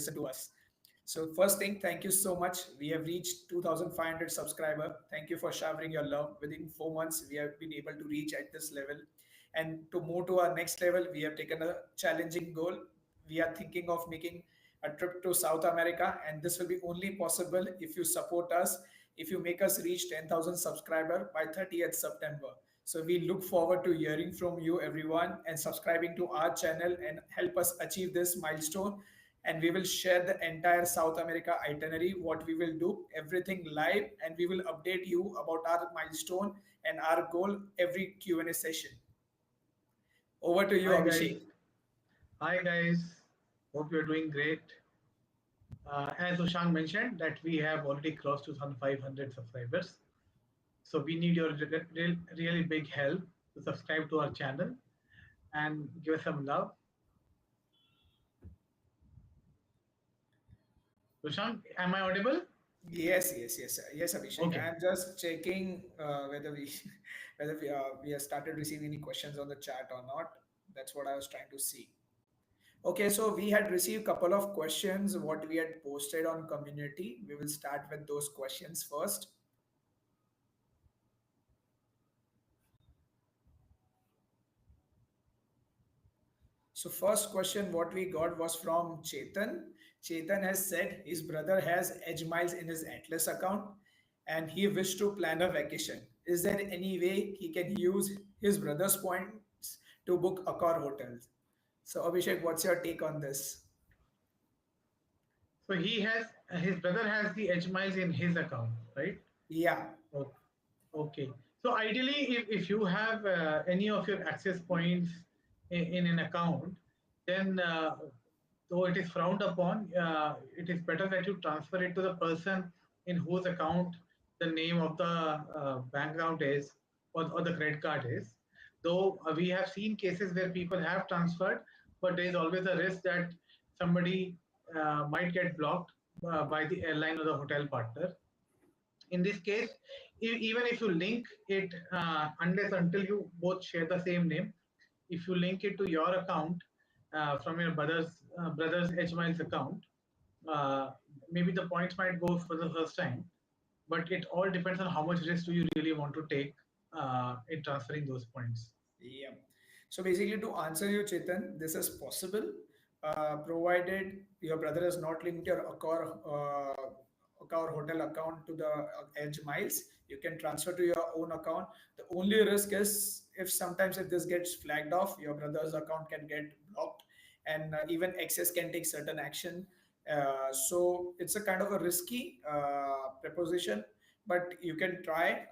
listen to us. So first thing, thank you so much. We have reached 2,500 subscriber. Thank you for showering your love. Within 4 months, we have been able to reach at this level. And to move to our next level, we have taken a challenging goal. We are thinking of making a trip to South America, and this will be only possible if you support us, if you make us reach 10,000 subscriber by 30th September. So we look forward to hearing from you everyone and subscribing to our channel and help us achieve this milestone. And we will share the entire South America itinerary, what we will do, everything live, and we will update you about our milestone and our goal every Q&A session. Over to you, Hi guys. Abhishek. Hi guys. Hope you're doing great. As Rushank mentioned, that we have already crossed 2,500 subscribers. So we need your really big help to subscribe to our channel and give us some love. Rushank, am I audible? Yes, Abhishek. Okay. I'm just checking whether we we have started receiving any questions on the chat or not. That's what I was trying to see. Okay, so we had received a couple of questions what we had posted on community. We will start with those questions first. So first question what we got was from Chetan. Chetan has said his brother has edge miles in his Atlas account and he wished to plan a vacation. Is there any way he can use his brother's points to book Accor hotels? So Abhishek, what's your take on this? So his brother has the edge miles in his account, right? Yeah. Oh, okay. So ideally, if you have any of your access points in an account, then though it is frowned upon, it is better that you transfer it to the person in whose account the name of the bank account is or the credit card is. Though we have seen cases where people have transferred, but there is always a risk that somebody might get blocked by the airline or the hotel partner. In this case, even if you link it, unless until you both share the same name, if you link it to your account from your brother's HMILs account, uh, maybe the points might go for the first time, but it all depends on how much risk do you really want to take in transferring those points. Yeah. So basically, to answer you, Chetan, this is possible, provided your brother has not linked your Accor hotel account to the Edge Miles. You can transfer to your own account. The only risk is if sometimes if this gets flagged off, your brother's account can get blocked, and even Access can take certain action. So it's a kind of a risky proposition, but you can try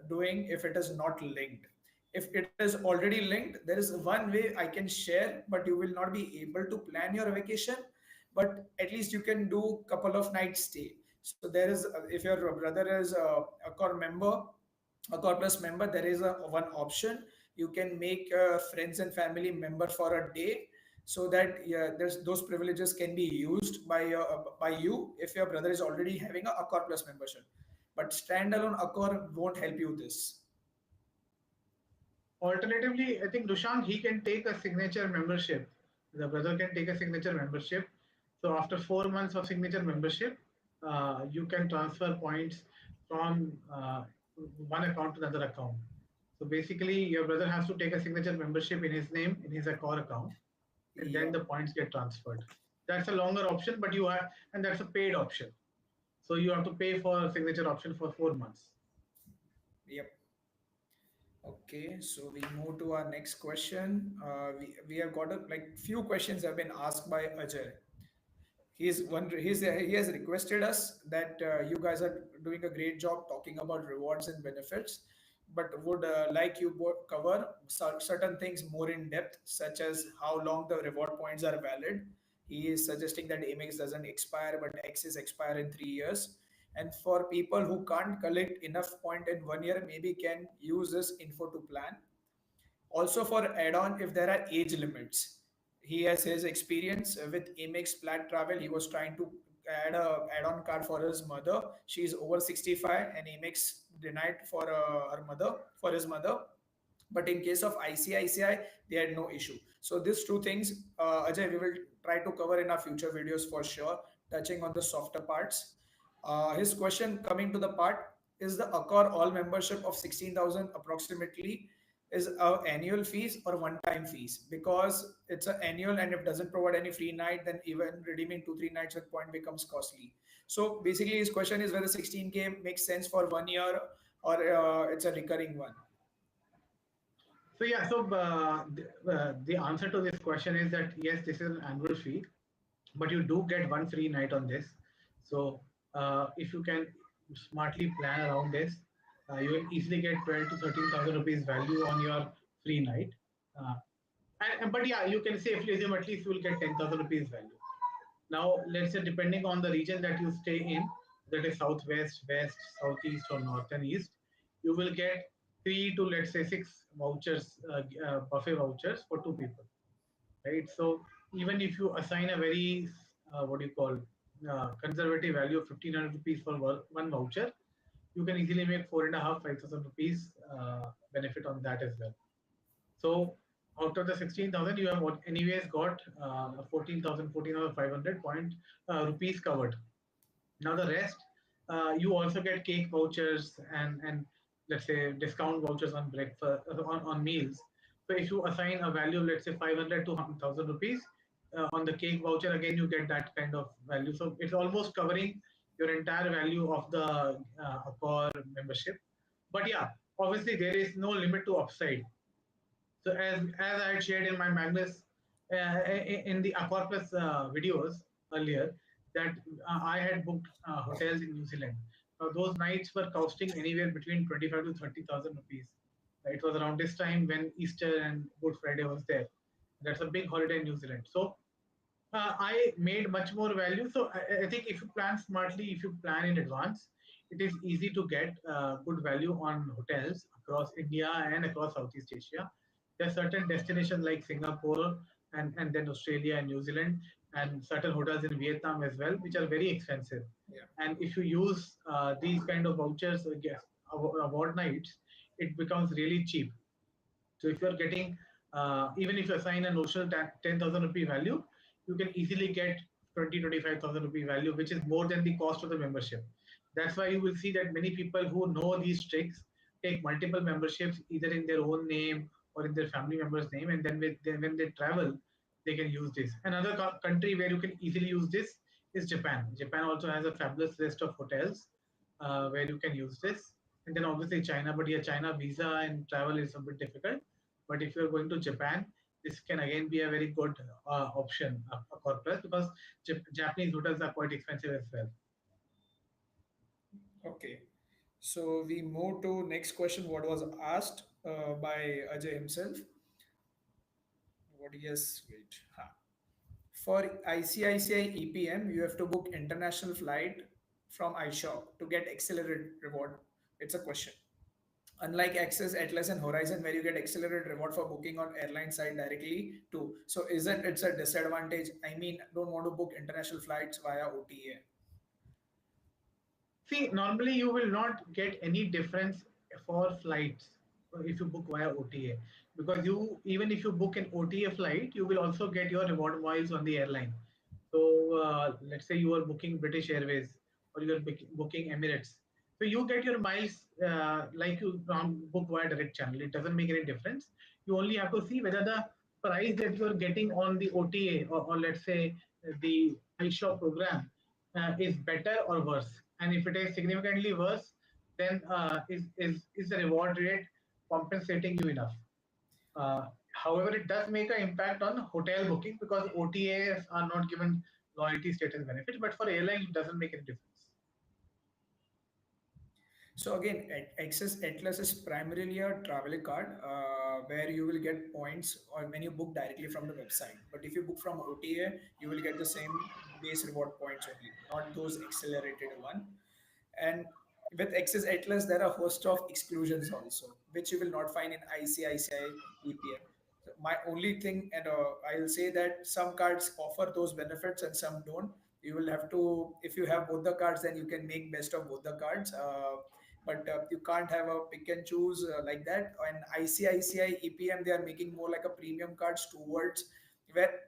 doing if it is not linked. If it is already linked, there is one way I can share, but you will not be able to plan your vacation, but at least you can do couple of nights stay. So there is if your brother is a core member, a core plus member, there is a one option. You can make friends and family member for a day, so that yeah, there's those privileges can be used by you if your brother is already having a Accor plus membership. But standalone Accor won't help you this. Alternatively, I think Dushan, he can take a signature membership. The brother can take a signature membership. So after 4 months of signature membership, you can transfer points from one account to another account. So basically, your brother has to take a signature membership in his name, in his Accor account, and then Yeah. the points get transferred. That's a longer option, but you have, and that's a paid option. So you have to pay for a signature option for 4 months. Yep. Okay, so we move to our next question. We have got a like few questions have been asked by Ajay. He has requested us that you guys are doing a great job talking about rewards and benefits, but would like you both cover certain things more in depth, such as how long the reward points are valid. He is suggesting that Amex doesn't expire, but Axis expire in 3 years. And for people who can't collect enough point in 1 year, maybe can use this info to plan. Also for add-on, if there are age limits, he has his experience with Amex Plaid Travel. He was trying to add a add-on card for his mother. She is over 65, and Amex denied for his mother. But in case of ICICI, they had no issue. So these two things, Ajay, we will try to cover in our future videos for sure, touching on the softer parts. His question coming to the part is the Accor all membership of 16,000 approximately is annual fees or one-time fees? Because it's an annual and if it doesn't provide any free night, then even redeeming 2 3 nights with point becomes costly. So basically, his question is whether 16K makes sense for 1 year or it's a recurring one. So yeah, so the answer to this question is that yes, this is an annual fee, but you do get one free night on this. So if you can smartly plan around this, you will easily get 12 to 13,000 rupees value on your free night. Uh, but yeah, you can safely assume at least you will get 10,000 rupees value. Now, let's say depending on the region that you stay in, that is southwest, west, southeast, or north and east, you will get 3 to let's say 6 vouchers, buffet vouchers for 2 people, right? So even if you assign a very what do you call conservative value of 1,500 rupees for one voucher, you can easily make 4.5 5,000 rupees benefit on that as well. So out of the 16,000, you have anyways got 14,000, 14,500 rupees covered. Now the rest, you also get cake vouchers and let's say discount vouchers on breakfast on meals. So if you assign a value, let's say 500 to 1,000 rupees on the cake voucher, again you get that kind of value. So it's almost covering your entire value of the Accor membership. But yeah, obviously there is no limit to upside. So as I had shared in my Magnus in the Aquaplus videos earlier, that I had booked hotels in New Zealand. Those nights were costing anywhere between 25 to 30,000 rupees. It was around this time when Easter and Good Friday was there. That's a big holiday in New Zealand. So I made much more value. So I think if you plan smartly, if you plan in advance, it is easy to get good value on hotels across India and across Southeast Asia. There are certain destinations like Singapore and then Australia and New Zealand and certain hotels in Vietnam as well, which are very expensive. Yeah. And if you use these kind of vouchers, award nights, it becomes really cheap. So if you're getting, even if you assign a notional 10,000 rupee value, you can easily get 20, 25,000 rupee value, which is more than the cost of the membership. That's why you will see that many people who know these tricks take multiple memberships either in their own name or in their family member's name, and then when they travel, they can use this. Another country where you can easily use this is Japan. Japan also has a fabulous list of hotels where you can use this. And then obviously China, but yeah, China visa and travel is a bit difficult. But if you're going to Japan, this can again be a very good option, a corpus, because Japanese hotels are quite expensive as well. Okay. So we move to next question. What was asked by Ajay himself? What? Yes. Wait. Huh. For ICICI EPM, you have to book international flight from iShop to get accelerated reward. It's a question. Unlike Access, Atlas, and Horizon, where you get accelerated reward for booking on airline side directly too. So isn't it's a disadvantage? I mean, don't want to book international flights via OTA. See, normally you will not get any difference for flights if you book via OTA, because you even if you book an OTA flight, you will also get your reward miles on the airline. So let's say you are booking British Airways or you are booking Emirates. So you get your miles like you book via direct channel. It doesn't make any difference. You only have to see whether the price that you are getting on the OTA or let's say the iShop program is better or worse. And if it is significantly worse, then is the reward rate compensating you enough? However, it does make an impact on hotel booking because OTAs are not given loyalty status benefits, but for airline, it doesn't make any difference. So again, Access Atlas is primarily a travel card where you will get points or when you book directly from the website. But if you book from OTA, you will get the same base reward points only, not those accelerated one. And with Access Atlas, there are a host of exclusions also, which you will not find in ICICI EPM. So my only thing, and I'll say that some cards offer those benefits and some don't. You will have to, if you have both the cards, then you can make best of both the cards. But you can't have a pick and choose like that. And ICICI EPM, they are making more like a premium cards towards where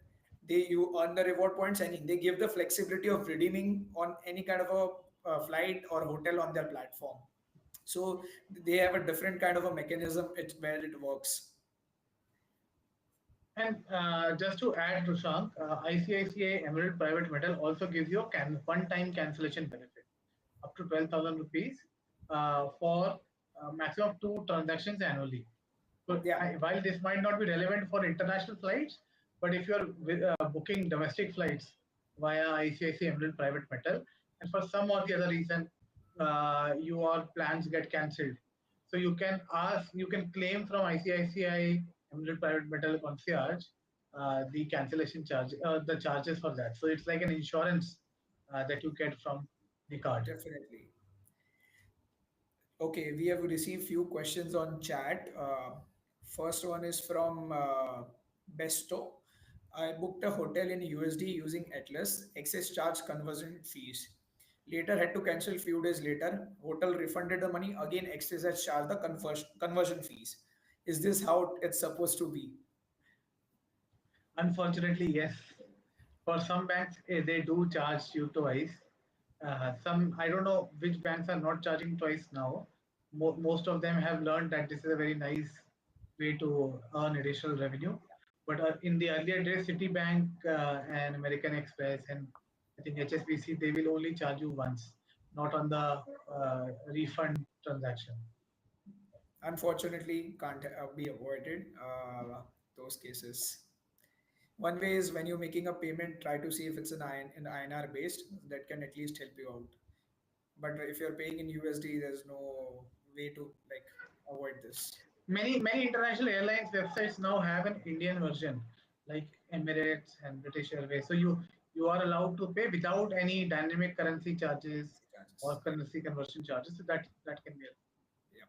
you earn the reward points and they give the flexibility of redeeming on any kind of a flight or hotel on their platform. So they have a different kind of a mechanism where it works. And just to add, Rushank, ICICI Emerald Private Metal also gives you a one-time cancellation benefit up to 12,000 rupees for maximum of 2 transactions annually. So Yeah, while this might not be relevant for international flights, but if you're booking domestic flights via ICICI Emerald Private Metal, and for some or the other reason your plans get cancelled, so you can claim from ICICI Emerald Private Metal concierge the cancellation charge, the charges for that. So it's like an insurance that you get from the card. definitely. Okay, we have received few questions on chat. First one is from Besto. I booked a hotel in USD using Atlas. Excess charge conversion fees. Later had to cancel few days later. Hotel refunded the money. Again, excess has charged the conversion fees. Is this how it's supposed to be? Unfortunately, yes. For some banks, they do charge you twice. Some, I don't know which banks are not charging twice now. Most of them have learned that this is a very nice way to earn additional revenue. But in the earlier days, Citibank and American Express and I think HSBC, they will only charge you once, not on the refund transaction. Unfortunately, can't be avoided those cases. One way is when you're making a payment, try to see if it's in INR based. That can at least help you out. But if you're paying in USD, there's no way to like avoid this. Many international airlines websites now have an Indian version, like Emirates and British Airways. So you are allowed to pay without any dynamic currency charges or Charges. currency conversion charges. So that can be. Yeah.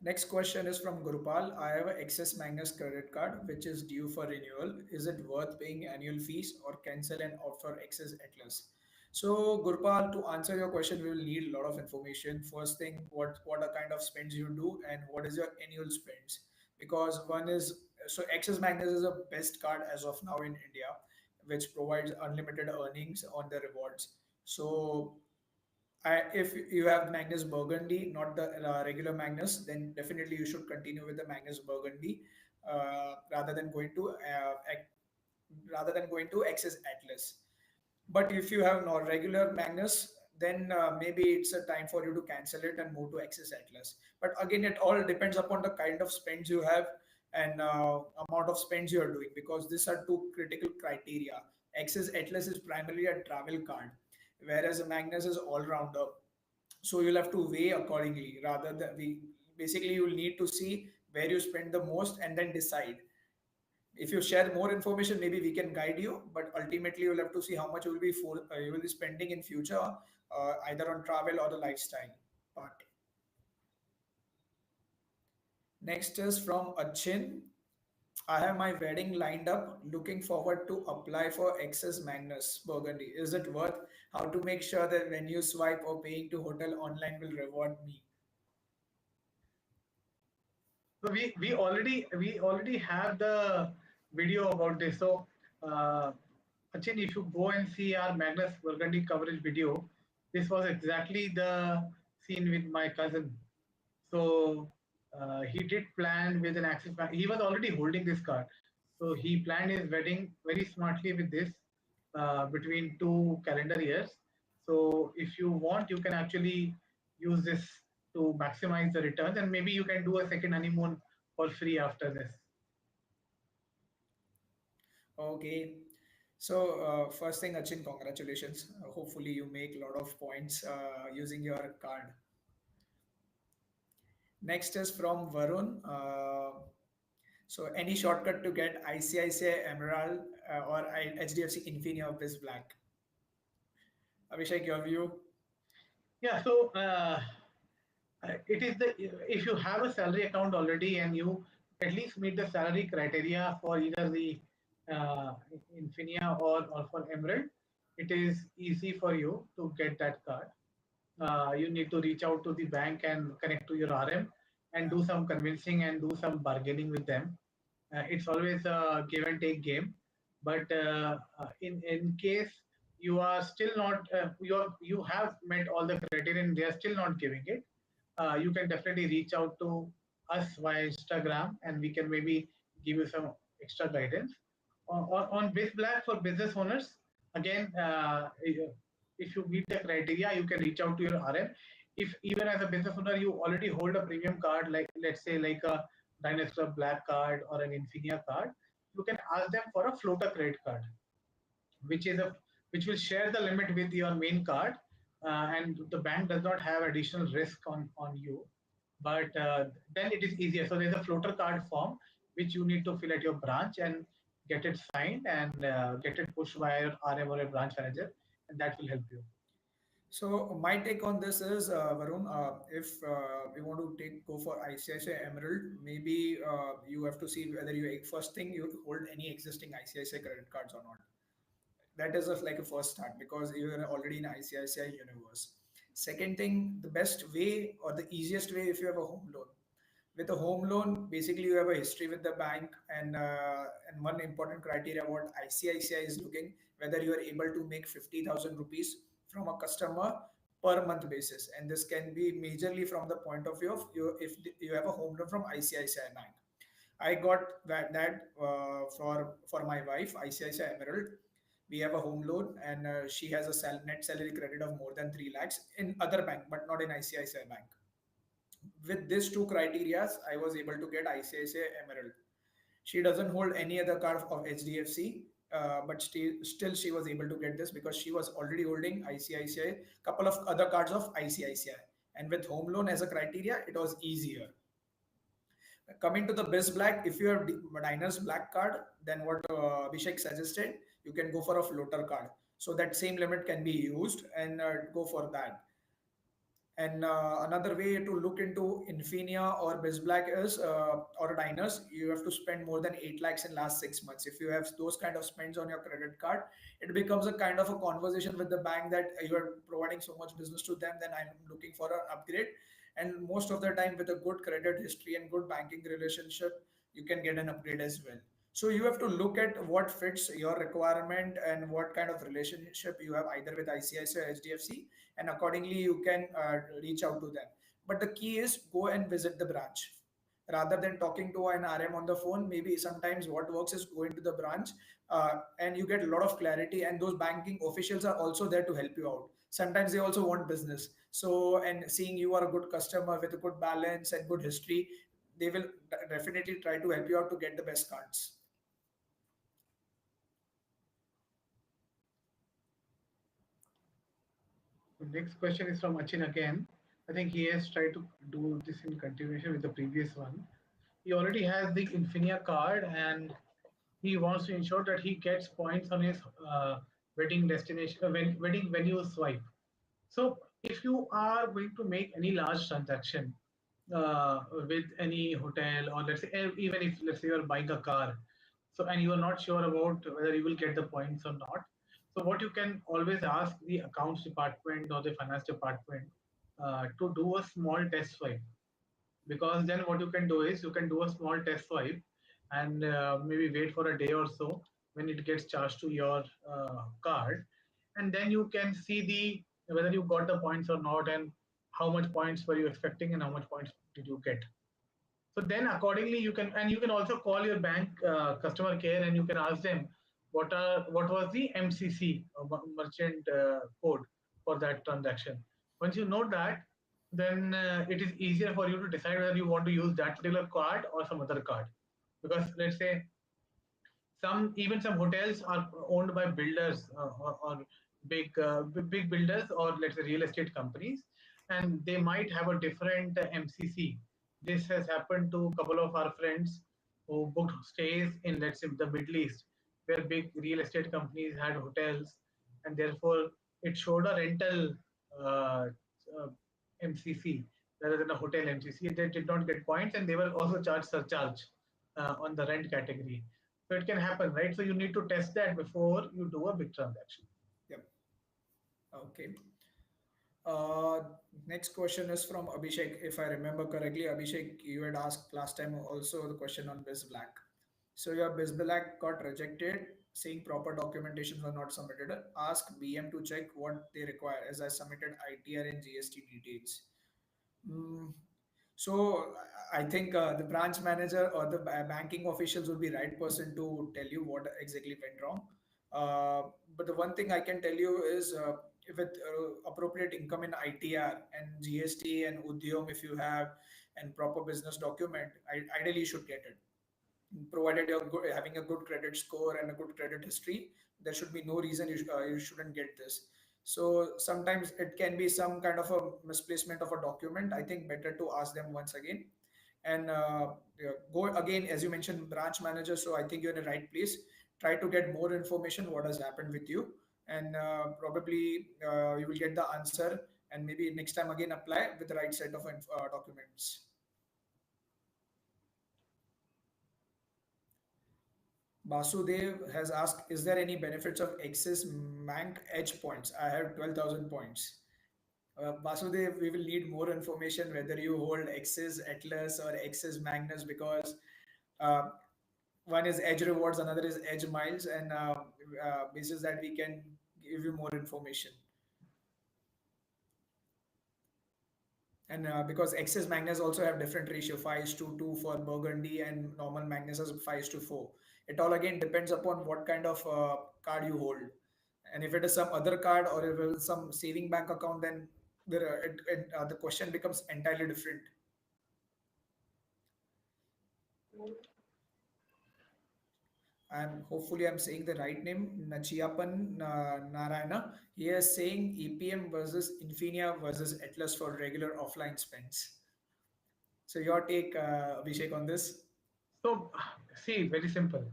Next question is from Gurupal. I have an excess Magnus credit card which is due for renewal. Is it worth paying annual fees or cancel and opt for excess Atlas? So Gurupal, to answer your question, we will need a lot of information. First thing, what are kind of spends you do and what is your annual spends? Because one is so Access Magnus is a best card as of now in India, which provides unlimited earnings on the rewards. So if you have Magnus Burgundy, not the regular Magnus, then definitely you should continue with the Magnus Burgundy rather than going to Access Atlas. But if you have no regular Magnus, then maybe it's a time for you to cancel it and move to Access Atlas. But again, it all depends upon the kind of spends you have and amount of spends you are doing because these are two critical criteria. Access Atlas is primarily a travel card, whereas a Magnus is all rounder. So you'll have to weigh accordingly. Rather than we basically you'll need to see where you spend the most and then decide. If you share more information, maybe we can guide you, but ultimately you'll have to see how much you will be spending in future, either on travel or the lifestyle part. Next is from Achin. I have my wedding lined up. Looking forward to apply for Access Magnus Burgundy. Is it worth? How to make sure that when you swipe or paying to hotel online will reward me? So we already have the video about this. So Achin, if you go and see our Magnus Burgundy coverage video, this was exactly the scene with my cousin. So he did plan with an Axis Bank. He was already holding this card. So he planned his wedding very smartly with this between 2 calendar years. So if you want, you can actually use this to maximize the returns, and maybe you can do a second honeymoon for free after this. Okay. So first thing, Achin, congratulations. Hopefully you make a lot of points using your card. Next is from Varun. So any shortcut to get ICICI Emerald or HDFC Infinia Biz Black? Abhishek, your view? Yeah. So it is the if you have a salary account already and you at least meet the salary criteria for either the uh, Infinia or for Emerald, it is easy for you to get that card. You need to reach out to the bank and connect to your RM and Yeah. do some convincing and do some bargaining with them. It's always a give and take game, But in case you are still not you have met all the criteria and they are still not giving it, you can definitely reach out to us via Instagram, and we can maybe give you some extra guidance. On Biz Black for business owners, again, if you meet the criteria, you can reach out to your RM. If even as a business owner, you already hold a premium card, like let's say like a Dynastar Black card or an Infinia card, you can ask them for a floater credit card, which is a which will share the limit with your main card, and the bank does not have additional risk on you. But then it is easier. So there's a floater card form which you need to fill at your branch and get it signed and get it pushed by your RM or a branch manager, and that will help you. So my take on this is, Varun, if we want to go for ICICI Emerald, maybe you have to see whether you first thing you hold any existing ICICI credit cards or not. That is like a first start because you are already in ICICI universe. Second thing, the best way or the easiest way if you have a home loan. With a home loan, basically you have a history with the bank, and one important criteria what ICICI is looking, whether you are able to make 50,000 rupees from a customer per month basis, and this can be majorly from the point of view of you if you have a home loan from ICICI Bank. I got for my wife ICICI Emerald. We have a home loan, and she has a net salary credit of more than 3 lakhs in other bank, but not in ICICI Bank. With these two criterias, I was able to get ICICI Emerald. She doesn't hold any other card of HDFC, but still she was able to get this because she was already holding ICICI, couple of other cards of ICICI. And with home loan as a criteria, it was easier. Coming to the Biz Black, if you have Diner's Black card, then what Abhishek suggested, you can go for a floater card. So that same limit can be used and go for that. And another way to look into Infinia or Biz Black is, or Diners, you have to spend more than 8 lakhs in last 6 months. If you have those kind of spends on your credit card, it becomes a kind of a conversation with the bank that you are providing so much business to them, then I'm looking for an upgrade. And most of the time, with a good credit history and good banking relationship, you can get an upgrade as well. So you have to look at what fits your requirement and what kind of relationship you have either with ICICI or HDFC, and accordingly you can reach out to them. But the key is go and visit the branch rather than talking to an RM on the phone. Maybe sometimes what works is going to the branch, and you get a lot of clarity, and those banking officials are also there to help you out. Sometimes they also want business, so and seeing you are a good customer with a good balance and good history, they will definitely try to help you out to get the best cards. The next question is from Achin again. I think he has tried to do this in continuation with the previous one. He already has the Infinia card and he wants to ensure that he gets points on his wedding destination, wedding venue swipe. So if you are going to make any large transaction with any hotel, or let's say even if let's say you're buying a car, so and you are not sure about whether you will get the points or not, so what you can always ask the accounts department or the finance department to do a small test swipe, because then what you can do is you can do a small test swipe and maybe wait for a day or so when it gets charged to your card, and then you can see the whether you got the points or not, and how much points were you expecting and how much points did you get. So then accordingly you can, and you can also call your bank customer care and you can ask them what was the MCC merchant code for that transaction. Once you know that, then it is easier for you to decide whether you want to use that particular card or some other card. Because let's say some hotels are owned by builders or big builders, or let's say real estate companies, and they might have a different MCC. This has happened to a couple of our friends who booked stays in, let's say, the Middle East, where big real estate companies had hotels, and therefore it showed a rental uh, uh, MCC rather than a hotel MCC. They did not get points, and they were also charged surcharge on the rent category. So it can happen, right? So you need to test that before you do a big transaction. Yep. Okay. Uh, Next question is from Abhishek. If I remember correctly, Abhishek, you had asked last time also the question on Biz Black. So your Biz Black got rejected. saying proper documentations were not submitted, ask BM to check what they require as I submitted ITR and GST details. Mm, so I think the branch manager or the banking officials would be right person to tell you what exactly went wrong. But the one thing I can tell you is if with appropriate income in ITR and GST and Udyog if you have and proper business document, ideally you should get it. Provided you're having a good credit score and a good credit history, there should be no reason you shouldn't get this. So sometimes it can be some kind of a misplacement of a document. I think better to ask them once again and yeah, go again as you mentioned branch manager. So I think you're in the right place. Try to get more information what has happened with you, and probably you will get the answer. And maybe next time again apply with the right set of documents. Basudev has asked, is there any benefits of Axis Bank Edge points? I have 12,000 points. Basudev, we will need more information whether you hold Axis Atlas or Axis Magnus because uh, one is Edge Rewards, another is Edge Miles, and basis that we can give you more information. And because Axis Magnus also have different ratio, 5 is to 2 for Burgundy and normal Magnus is 5 is to 4. It all again depends upon what kind of card you hold. And if it is some other card or if it is some saving bank account, then the question becomes entirely different. I'm saying the right name, Nachiappan Narayana. He is saying EPM versus Infinia versus Atlas for regular offline spends. So your take, Abhishek, on this? So, see, very simple.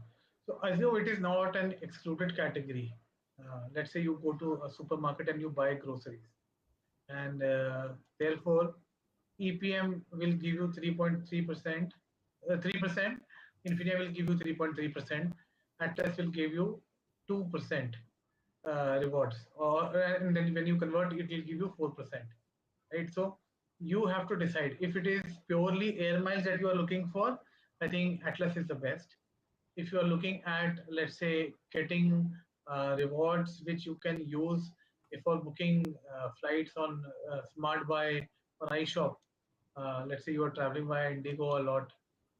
So, assume it is not an excluded category. Let's say you go to a supermarket and you buy groceries, and therefore EPM will give you 3.3%, 3%. Infinia will give you 3.3%. Atlas will give you 2% rewards, or and then when you convert, it will give you 4%. Right? So you have to decide if it is purely air miles that you are looking for. I think Atlas is the best. If you are looking at, let's say, getting rewards which you can use for booking flights on Smart Buy or iShop, let's say you are traveling via Indigo a lot,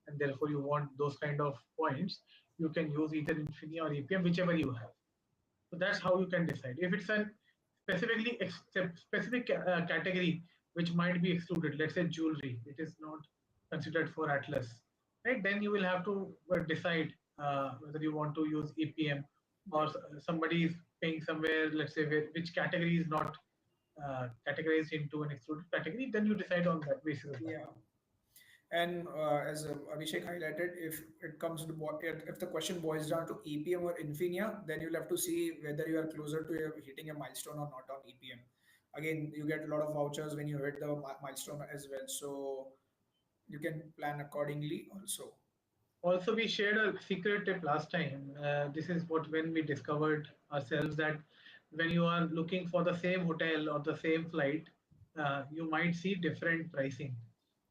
and therefore you want those kind of points, you can use either Infinia or EPM, whichever you have. So that's how you can decide. If it's a specific category which might be excluded, let's say jewelry, it is not considered for Atlas, right? Then you will have to decide whether you want to use EPM or somebody is paying somewhere, let's say, which category is not categorized into an excluded category. Then you decide on that basis of that. Yeah. And as Abhishek highlighted, if it comes to if the question boils down to EPM or Infinia, then you'll have to see whether you are closer to hitting a milestone or not on EPM. Again, you get a lot of vouchers when you hit the milestone as well, so you can plan accordingly also. Also, we shared a secret tip last time. This is what when we discovered ourselves that when you are looking for the same hotel or the same flight, you might see different pricing. Yeah,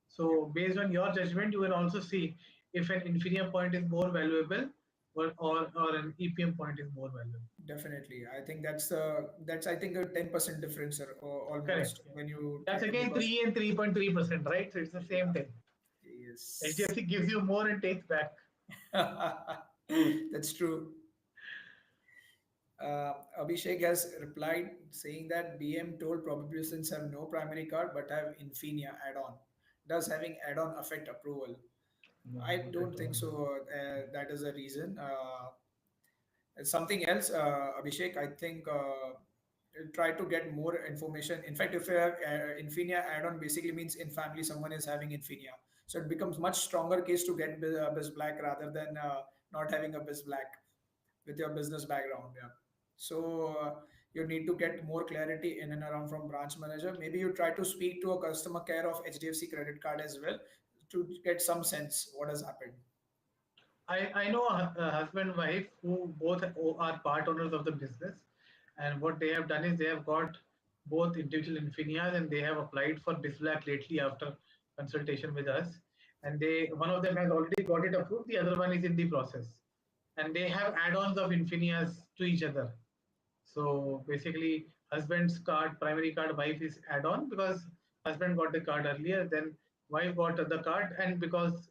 So, based on your judgment, you can also see if an Infinia point is more valuable or an EPM point is more valuable. definitely. I think that's I think a 10% difference Correct. almost when you try That's to again because 3 and 3.3%, right? So it's the same yeah, thing. yes, HDFC gives you more and takes back. that's true. Abhishek has replied saying that BM told propositions have no primary card but have Infinia add-on. Does having add-on affect approval? No, I not don't at think all. so. That is a reason. Something else, Abhishek. I think try to get more information. In fact, if you have Infinia add-on, basically means in family someone is having Infinia, so it becomes much stronger case to get Biz Black rather than not having a Biz Black with your business background. Yeah. So you need to get more clarity in and around from branch manager. Maybe you try to speak to a customer care of HDFC credit card as well to get some sense what has happened. I know a husband and wife who both are part owners of the business, and what they have done is they have got both individual Infinias and they have applied for Biz Black lately after consultation with us. And they one of them has already got it approved, the other one is in the process. and they have add-ons of Infinias to each other. So basically, husband's card, primary card, wife is add-on because husband got the card earlier, then wife got the card, and because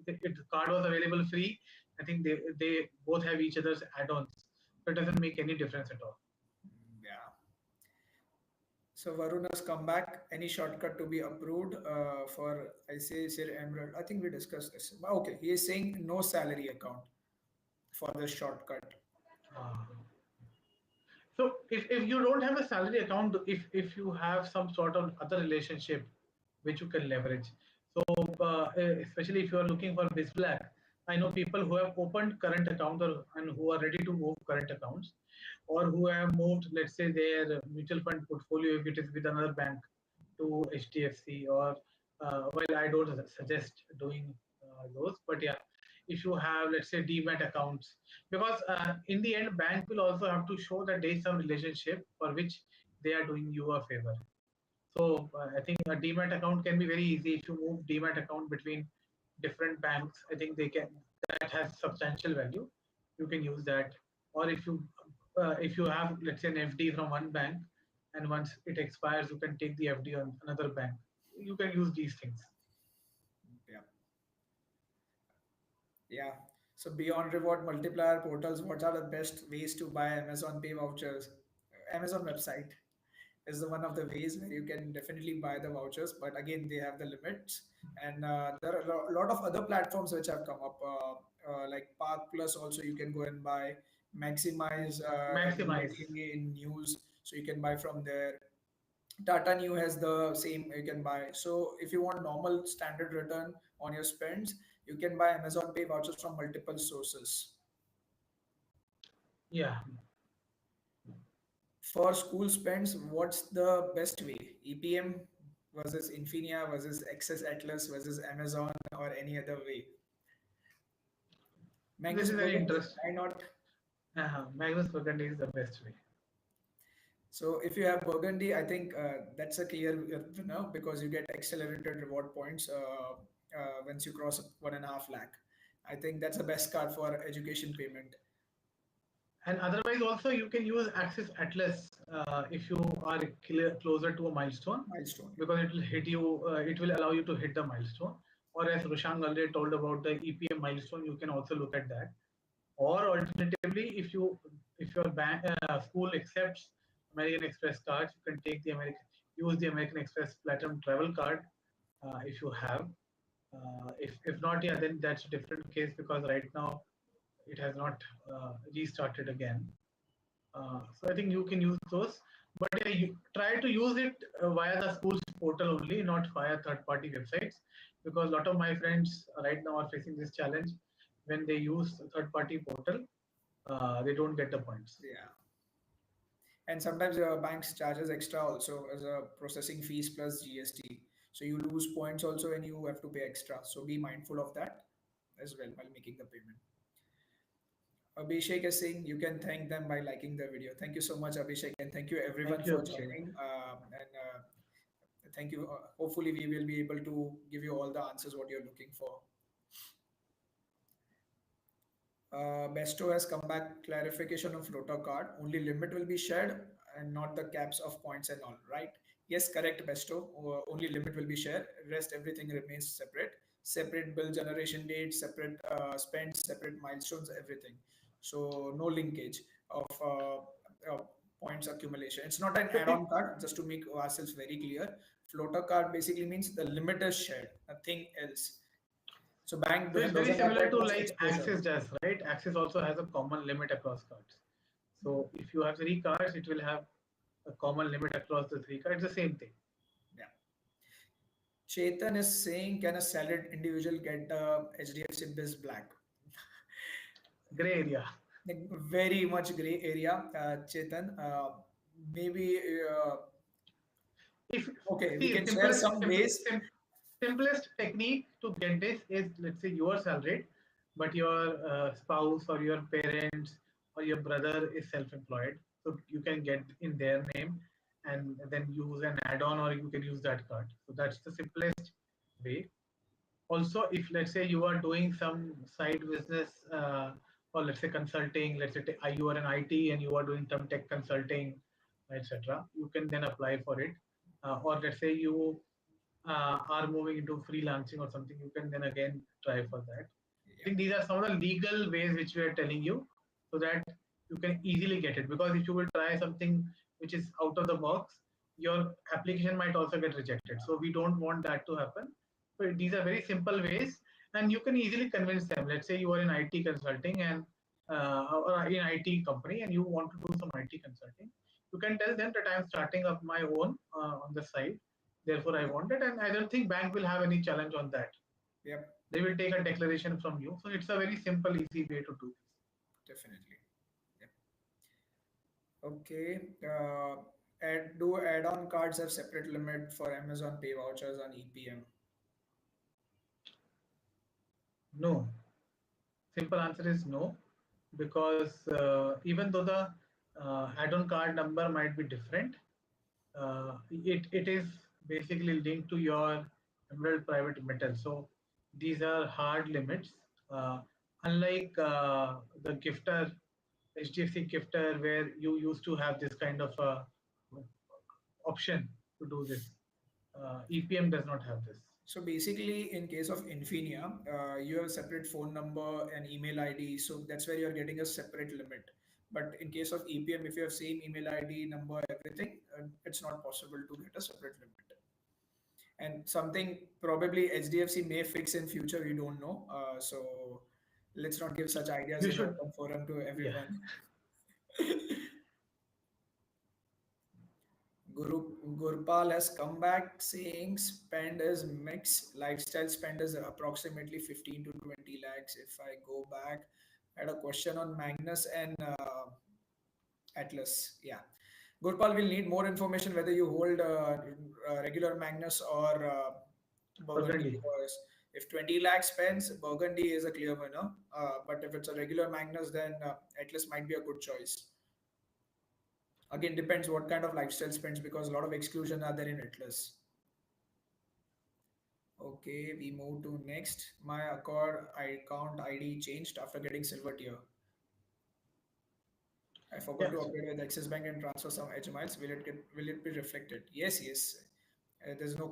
the card was available free, I think they both have each other's add-ons. So it doesn't make any difference at all. Yeah. So Varun has come back. Any shortcut to be approved for ICICI Emerald? I think we discussed this. Okay, he is saying no salary account for the shortcut. Uh, So if you don't have a salary account, if you have some sort of other relationship which you can leverage. So especially if you are looking for Biz Black, I know people who have opened current accounts and who are ready to move current accounts, or who have moved, let's say, their mutual fund portfolio if it is with another bank to HDFC, or well, I don't suggest doing those, but yeah, if you have, let's say, demat accounts, because in the end, bank will also have to show that there is some relationship for which they are doing you a favor. So I think a demat account can be very easy if you move demat account between different banks. I think they can, that has substantial value. You can use that, or if you have, let's say, an FD from one bank, and once it expires, you can take the FD on another bank. You can use these things. Yeah. Yeah. So beyond reward multiplier portals, what are the best ways to buy Amazon Pay vouchers? Amazon website is the one of the ways where you can definitely buy the vouchers, but again they have the limits. And there are a lot of other platforms which have come up, like Park Plus. Also, you can go and buy Maximize, Maximize. looking in news, so you can buy from there. Tata Neu has the same, you can buy. So if you want normal standard return on your spends, you can buy Amazon Pay vouchers from multiple sources. Yeah. For school spends, what's the best way? EPM versus Infinia versus Access Atlas versus Amazon, or any other way? This Magnus is very Burgundy, interesting. why not? Magnus Burgundy is the best way. So if you have Burgundy, I think that's a clear winner because you get accelerated reward points once you cross 1.5 lakh. I think that's the best card for education payment. And otherwise, also you can use Access Atlas if you are closer to a milestone, Milestone. because it will hit you. It will allow you to hit the milestone. Or as Rushank already told about the EPM milestone, you can also look at that. Or alternatively, if your bank school accepts American Express cards, you can take the American use the American Express Platinum Travel Card if you have. If not, yeah, then that's a different case because right now it has not restarted again. So I think you can use those, but yeah, you try to use it via the school's portal only, not via third-party websites, because a lot of my friends right now are facing this challenge. When they use third-party portal, they don't get the points. Yeah. And sometimes your banks charges extra also as a processing fees plus GST. So you lose points also and you have to pay extra. So be mindful of that as well while making the payment. Abhishek is saying you can thank them by liking the video. Thank you so much, Abhishek, and thank you everyone Thank you, for Abhishek. joining. And thank you. Hopefully, we will be able to give you all the answers what you're looking for. Besto has come back. Clarification of floater card. Only limit will be shared and not the caps of points and all. Right? Yes, correct, Besto. Only limit will be shared. Rest everything remains separate. Separate bill generation date, separate spends, separate milestones, everything. So no linkage of points accumulation. It's not an So add-on card. Just to make ourselves very clear, floater card basically means the limit is shared, nothing else. So bank it's very doesn't have similar that to much like exposure. Axis does, right? Axis also has a common limit across cards. So if you have three cards, it will have a common limit across the three cards. It's the same thing. Yeah. Chetan is saying, can a salaried individual get HDFC Biz Black? Gray area. Like, very much gray area, Chetan. Maybe If okay, we see, can share some ways. simplest technique to get this is, let's say you are salaried, but your spouse or your parents or your brother is self-employed, so you can get in their name and then use an add-on, or you can use that card. So that's the simplest way. Also, if let's say you are doing some side business or let's say consulting, let's say you are an IT and you are doing some tech consulting, etc. You can then apply for it. Or let's say you are moving into freelancing or something, you can then again try for that. I think these are some of the legal ways which we are telling you so that you can easily get it. Because if you will try something which is out of the box, your application might also get rejected. So we don't want that to happen. So these are very simple ways, and you can easily convince them. Let's say you are in IT consulting and or in IT company, and you want to do some IT consulting. You can tell them that I am starting up my own on the side. Therefore, I want it, and I don't think bank will have any challenge on that. Yep. They will take a declaration from you. So it's a very simple, easy way to do this. Definitely. Yep. Okay. Do add-on cards have separate limit for Amazon Pay vouchers on EPM? No. Simple answer is no, because even though the add-on card number might be different, it is basically linked to your Emerald Private Metal. So these are hard limits. Uh, Unlike the gifter, HDFC gifter, where you used to have this kind of option to do this. EPM does not have this. So basically, in case of Infinia, you have a separate phone number and email ID. So that's where you're getting a separate limit. But in case of EPM, if you have same email ID, number, everything, it's not possible to get a separate limit. And something probably HDFC may fix in future, we don't know. So let's not give such ideas You in should, open forum to yeah. everyone. Gurpal has come back saying spend is mix. Lifestyle spend is approximately 15 to 20 lakhs. If I go back, I had a question on Magnus and Atlas. Yeah. Gurpal will need more information whether you hold regular Magnus or Burgundy, Burgundy. because if 20 lakhs spends, Burgundy is a clear winner. But if it's a regular Magnus, then Atlas might be a good choice. Again, depends what kind of lifestyle spends, because a lot of exclusion are there in Atlas. Okay, we move to next. My account ID changed after getting silver tier. I forgot Yeah. to upgrade with Axis Bank and transfer some edge miles. Will it be reflected? Yes, yes. There's no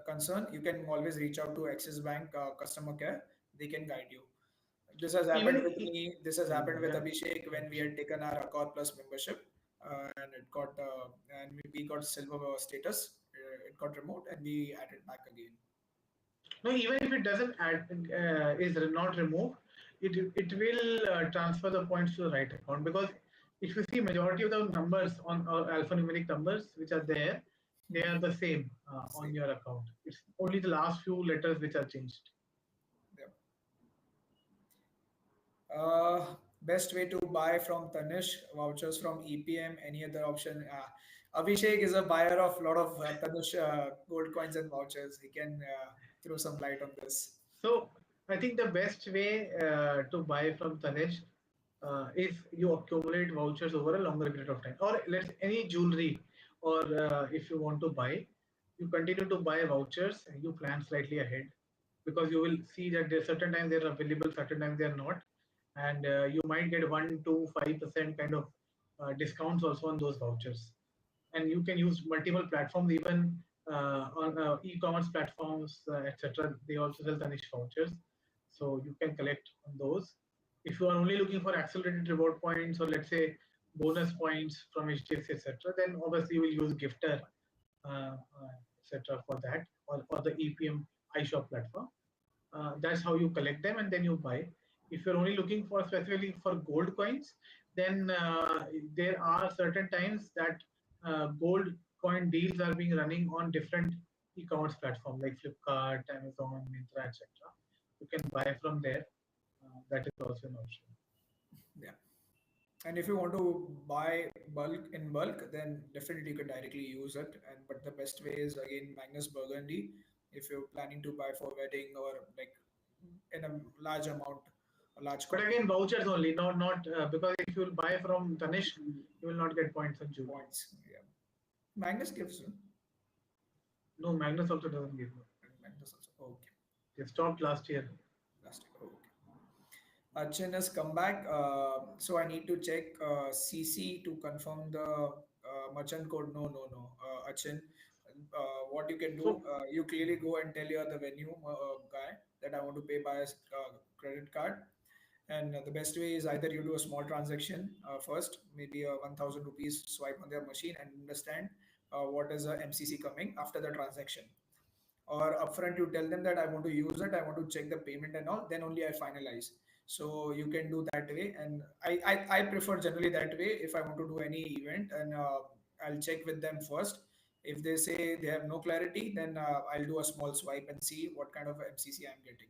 concern. You can always reach out to Axis Bank customer care. They can guide you. This has happened Even with me. This has happened with yeah. Abhishek when we had taken our Accor Plus membership, and it got and we got silver status. It got removed and we added back again. No, even if it doesn't add, is not removed, it will transfer the points to the right account. Because if you see majority of the numbers on alphanumeric numbers which are there, they are the same on Same. your account. It's only the last few letters which are changed. Yep. Best way to buy from Tanish, vouchers from EPM, any other option? Abhishek is a buyer of a lot of Tanish gold coins and vouchers. He can throw some light on this. So I think the best way to buy from Tanesh is you accumulate vouchers over a longer period of time, or let's any jewelry, or if you want to buy, you continue to buy vouchers and you plan slightly ahead, because you will see that there certain times they're available, certain times they're not, and you might get 1 to 5% kind of discounts also on those vouchers. And you can use multiple platforms, even on e-commerce platforms, etc. They also sell Tanish vouchers, so you can collect on those. If you are only looking for accelerated reward points, or let's say bonus points from HDFC, etc., then obviously you will use Gifter, etc. for that, or the EPM iShop platform. That's how you collect them and then you buy. If you're only looking for specifically for gold coins, then there are certain times that gold coin deals are being running on different e-commerce platforms like Flipkart, Amazon, Myntra, etc. You can buy from there. That is also an option. Yeah. And if you want to buy bulk, then definitely you can directly use it. And but the best way is again Magnus Burgundy. If you're planning to buy for wedding or like in a large amount, a large But quantity again, vouchers only, not because if you will buy from Tanish, you will not get points on jewelry. points. Yeah. Magnus gives you. No, Magnus also doesn't give. Magnus also. Okay. They stopped last year. Last year. Okay. Achin has come back. So I need to check CC to confirm the merchant code. No. Achin, what you can do, So, you clearly go and tell your the venue guy that I want to pay by a credit card. And the best way is either you do a small transaction first, maybe a 1000 rupees swipe on their machine and understand what is a MCC coming after the transaction. Or upfront you tell them that I want to use it, I want to check the payment and all, then only I finalize. So you can do that way, and I prefer generally that way if I want to do any event, and I'll check with them first. If they say they have no clarity, then I'll do a small swipe and see what kind of MCC I'm getting.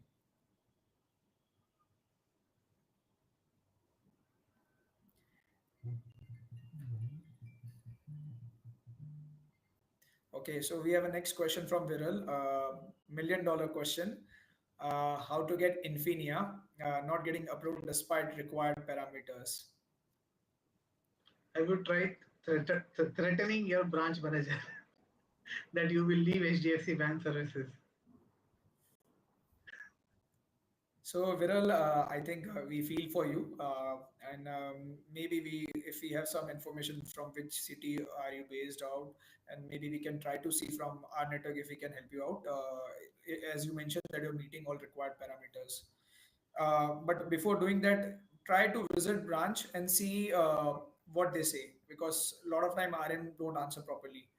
Okay, so we have a next question from Viral. $1 million question. How to get Infinia not getting approved despite required parameters? I would try threatening your branch manager that you will leave HDFC Bank services. So Viral, I think we feel for you, and maybe if we have some information from which city are you based out, and maybe we can try to see from our network if we can help you out. As you mentioned that you're meeting all required parameters, but before doing that, try to visit branch and see what they say, because a lot of time RM don't answer properly,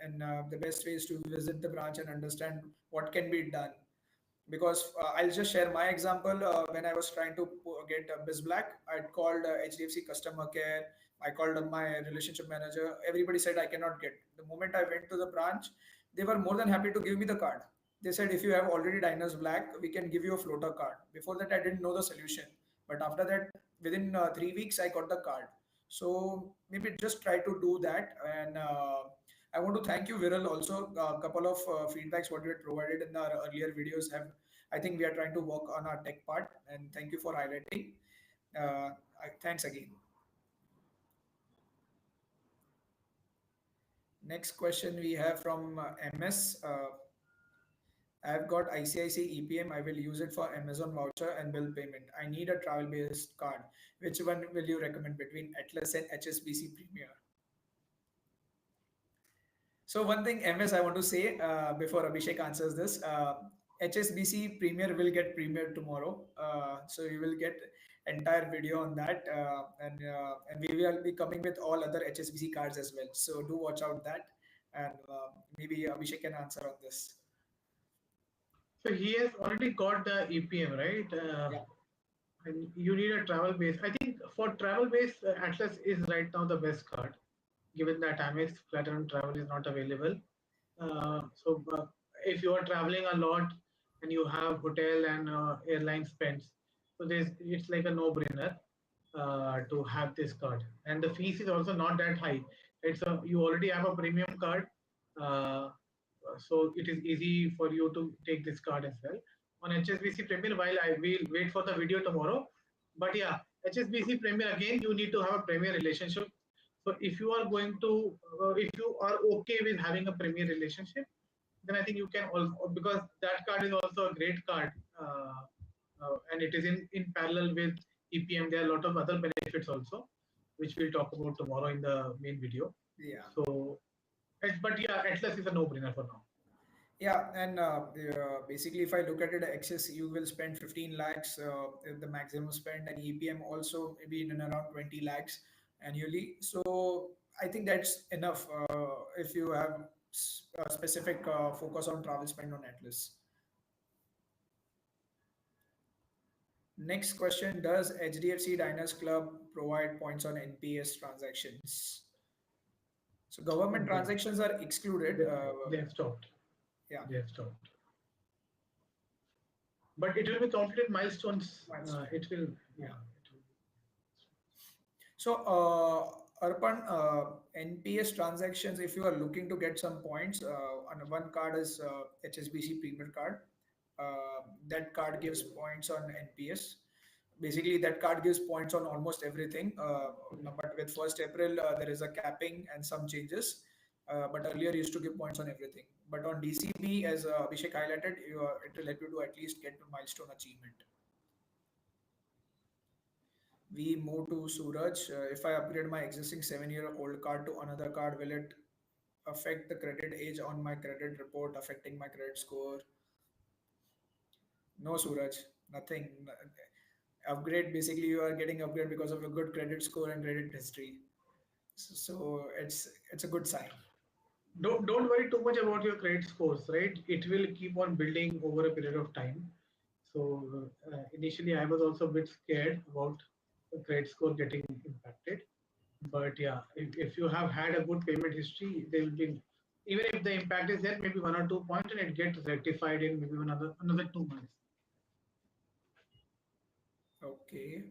and the best way is to visit the branch and understand what can be done. Because I'll just share my example. When I was trying to get Biz Black, I called HDFC customer care. I called my relationship manager. Everybody said I cannot get. The moment I went to the branch, they were more than happy to give me the card. They said if you have already Diners Black, we can give you a floater card. Before that, I didn't know the solution, but after that, within 3 weeks, I got the card. So maybe just try to do that. And I want to thank you, Viral. Also, a couple of feedbacks what you had provided in our earlier videos have. I think we are trying to work on our tech part, and thank you for highlighting. Thanks again. Next question we have from MS. I've got ICICI EPM. I will use it for Amazon voucher and bill payment. I need a travel-based card. Which one will you recommend between Atlas and HSBC Premier? So one thing, MS, I want to say before Abhishek answers this, HSBC Premier will get Premier tomorrow. So you will get entire video on that, and we will be coming with all other HSBC cards as well. So do watch out that, and maybe Abhishek can answer on this. So he has already got the EPM, right? Yeah. And you need a travel base. I think for travel base, Atlas is right now the best card, given that Amex Platinum Travel is not available. So if you are traveling a lot and you have hotel and airline spends, so it's like a no-brainer to have this card. And the fees is also not that high. You already have a premium card, uh, so it is easy for you to take this card as well. On HSBC Premier, while I will wait for the video tomorrow, but yeah, HSBC Premier again, you need to have a Premier relationship. So if you are going to, if you are okay with having a Premier relationship, then I think you can also, because that card is also a great card, and it is in parallel with EPM. There are a lot of other benefits also, which we'll talk about tomorrow in the main video. Yeah. So, but yeah, Atlas is a no-brainer for now. Yeah, and basically, if I look at it, excess, you will spend 15 lakhs, the maximum spend, and EPM also maybe in and around 20 lakhs annually. So I think that's enough if you have a specific focus on travel spend on Atlas. Next question: does HDFC Diners Club provide points on NPS transactions? So government transactions are excluded. They have stopped. Yeah. They have stopped. But it will be counted in milestones. It will, yeah. So, Arpan, NPS transactions, if you are looking to get some points, on one card is HSBC Premier Card. That card gives points on NPS. Basically, that card gives points on almost everything. But with 1st April, there is a capping and some changes. But earlier, used to give points on everything. But on DCB, as Abhishek highlighted, it will help you to at least get to milestone achievement. We move to Suraj. If I upgrade my existing 7-year-old card to another card, will it affect the credit age on my credit report, affecting my credit score? No, Suraj, nothing. Upgrade, basically, you are getting upgrade because of a good credit score and credit history. So it's a good sign. Don't worry too much about your credit scores, right? It will keep on building over a period of time. So initially, I was also a bit scared about the credit score getting impacted. But yeah, if you have had a good payment history, there will be, even if the impact is there, maybe 1 or 2 points, and it gets rectified in maybe another 2 months. Okay.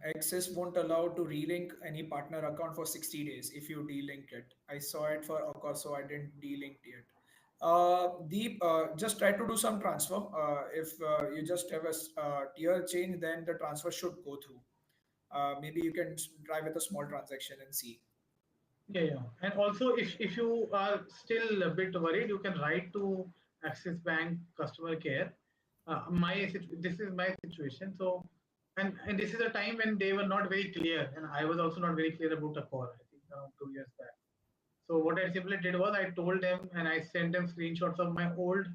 Access won't allow to relink any partner account for 60 days if you delink it. I saw it for Occur, so I didn't delink it. Deep, just try to do some transfer. If you just have a tier change, then the transfer should go through. Maybe you can try with a small transaction and see. Yeah, yeah. And also, if you are still a bit worried, you can write to Axis Bank customer care. This is my situation. So, and this is a time when they were not very clear, and I was also not very clear about a call. I think around 2 years back. So what I simply did was I told them and I sent them screenshots of my old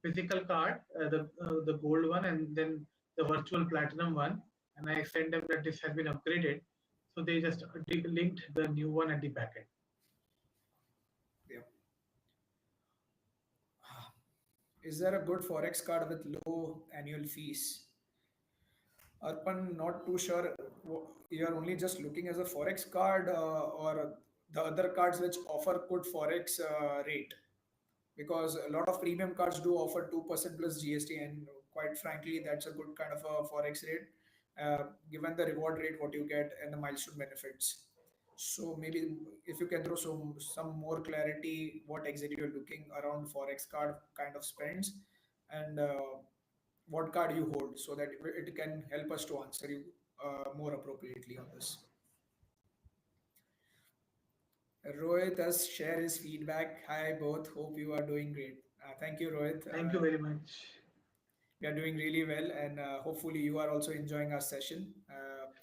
physical card, the gold one, and then the virtual platinum one, and I sent them that this has been upgraded. So they just linked the new one at the back end. Yeah. Is there a good forex card with low annual fees? Arpan, not too sure. You're only just looking as a forex card, or the other cards which offer good forex rate, because a lot of premium cards do offer 2% plus GST, and quite frankly, that's a good kind of a forex rate, given the reward rate what you get and the milestone benefits. So maybe if you can throw some more clarity, what exactly you're looking around forex card kind of spends, and what card you hold, so that it can help us to answer you more appropriately on this. Rohit has shared his feedback. Hi, both. Hope you are doing great. Thank you, Rohit. Thank you very much. We are doing really well, and hopefully, you are also enjoying our session.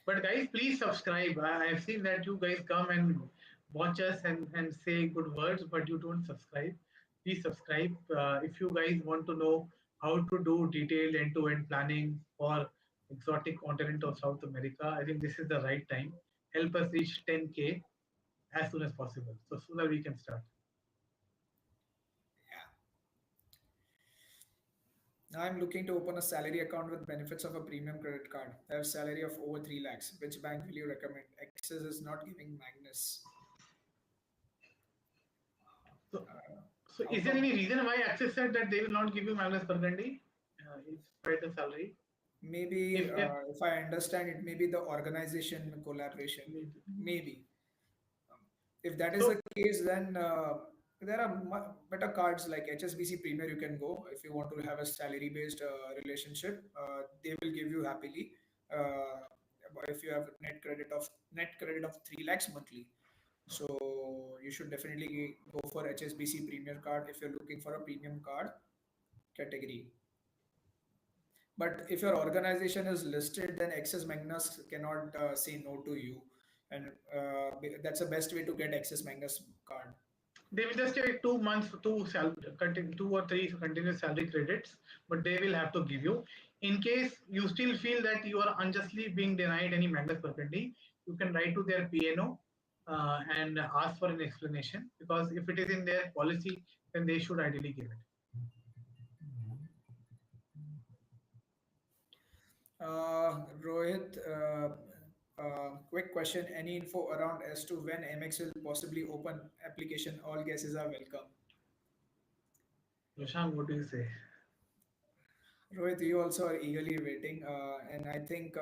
But guys, please subscribe. I've seen that you guys come and watch us and say good words, but you don't subscribe. Please subscribe. If you guys want to know how to do detailed end-to-end planning for exotic continent of South America, I think this is the right time. Help us reach 10K as soon as possible, so sooner we can start. Yeah. I'm looking to open a salary account with benefits of a premium credit card. I have salary of over 3 lakhs. Which bank will you recommend? Access is not giving Magnus. So, so How is there come? any reason why Access said that they will not give you Magnus Burgundy? It's quite a salary. Maybe, If if I understand it, maybe the organization collaboration. Maybe. If that is so, the case, then there are better cards like HSBC Premier. You can go if you want to have a salary-based relationship. They will give you happily. Uh, if you have net credit of 3 lakhs monthly, so you should definitely go for HSBC Premier card if you're looking for a premium card category. But if your organization is listed, then Access Magnus cannot say no to you, and that's the best way to get Access Magnus card. they will just take 2 months, 2 or 3 continuous salary credits, but they will have to give you. In case you still feel that you are unjustly being denied any Magnus Burgundy, you can write to their PNO and ask for an explanation, because if it is in their policy, then they should ideally give it. Rohit, quick question. Any info around as to when MX will possibly open application? All guesses are welcome. Rushank, what do you say? Rohit, you also are eagerly waiting, and I think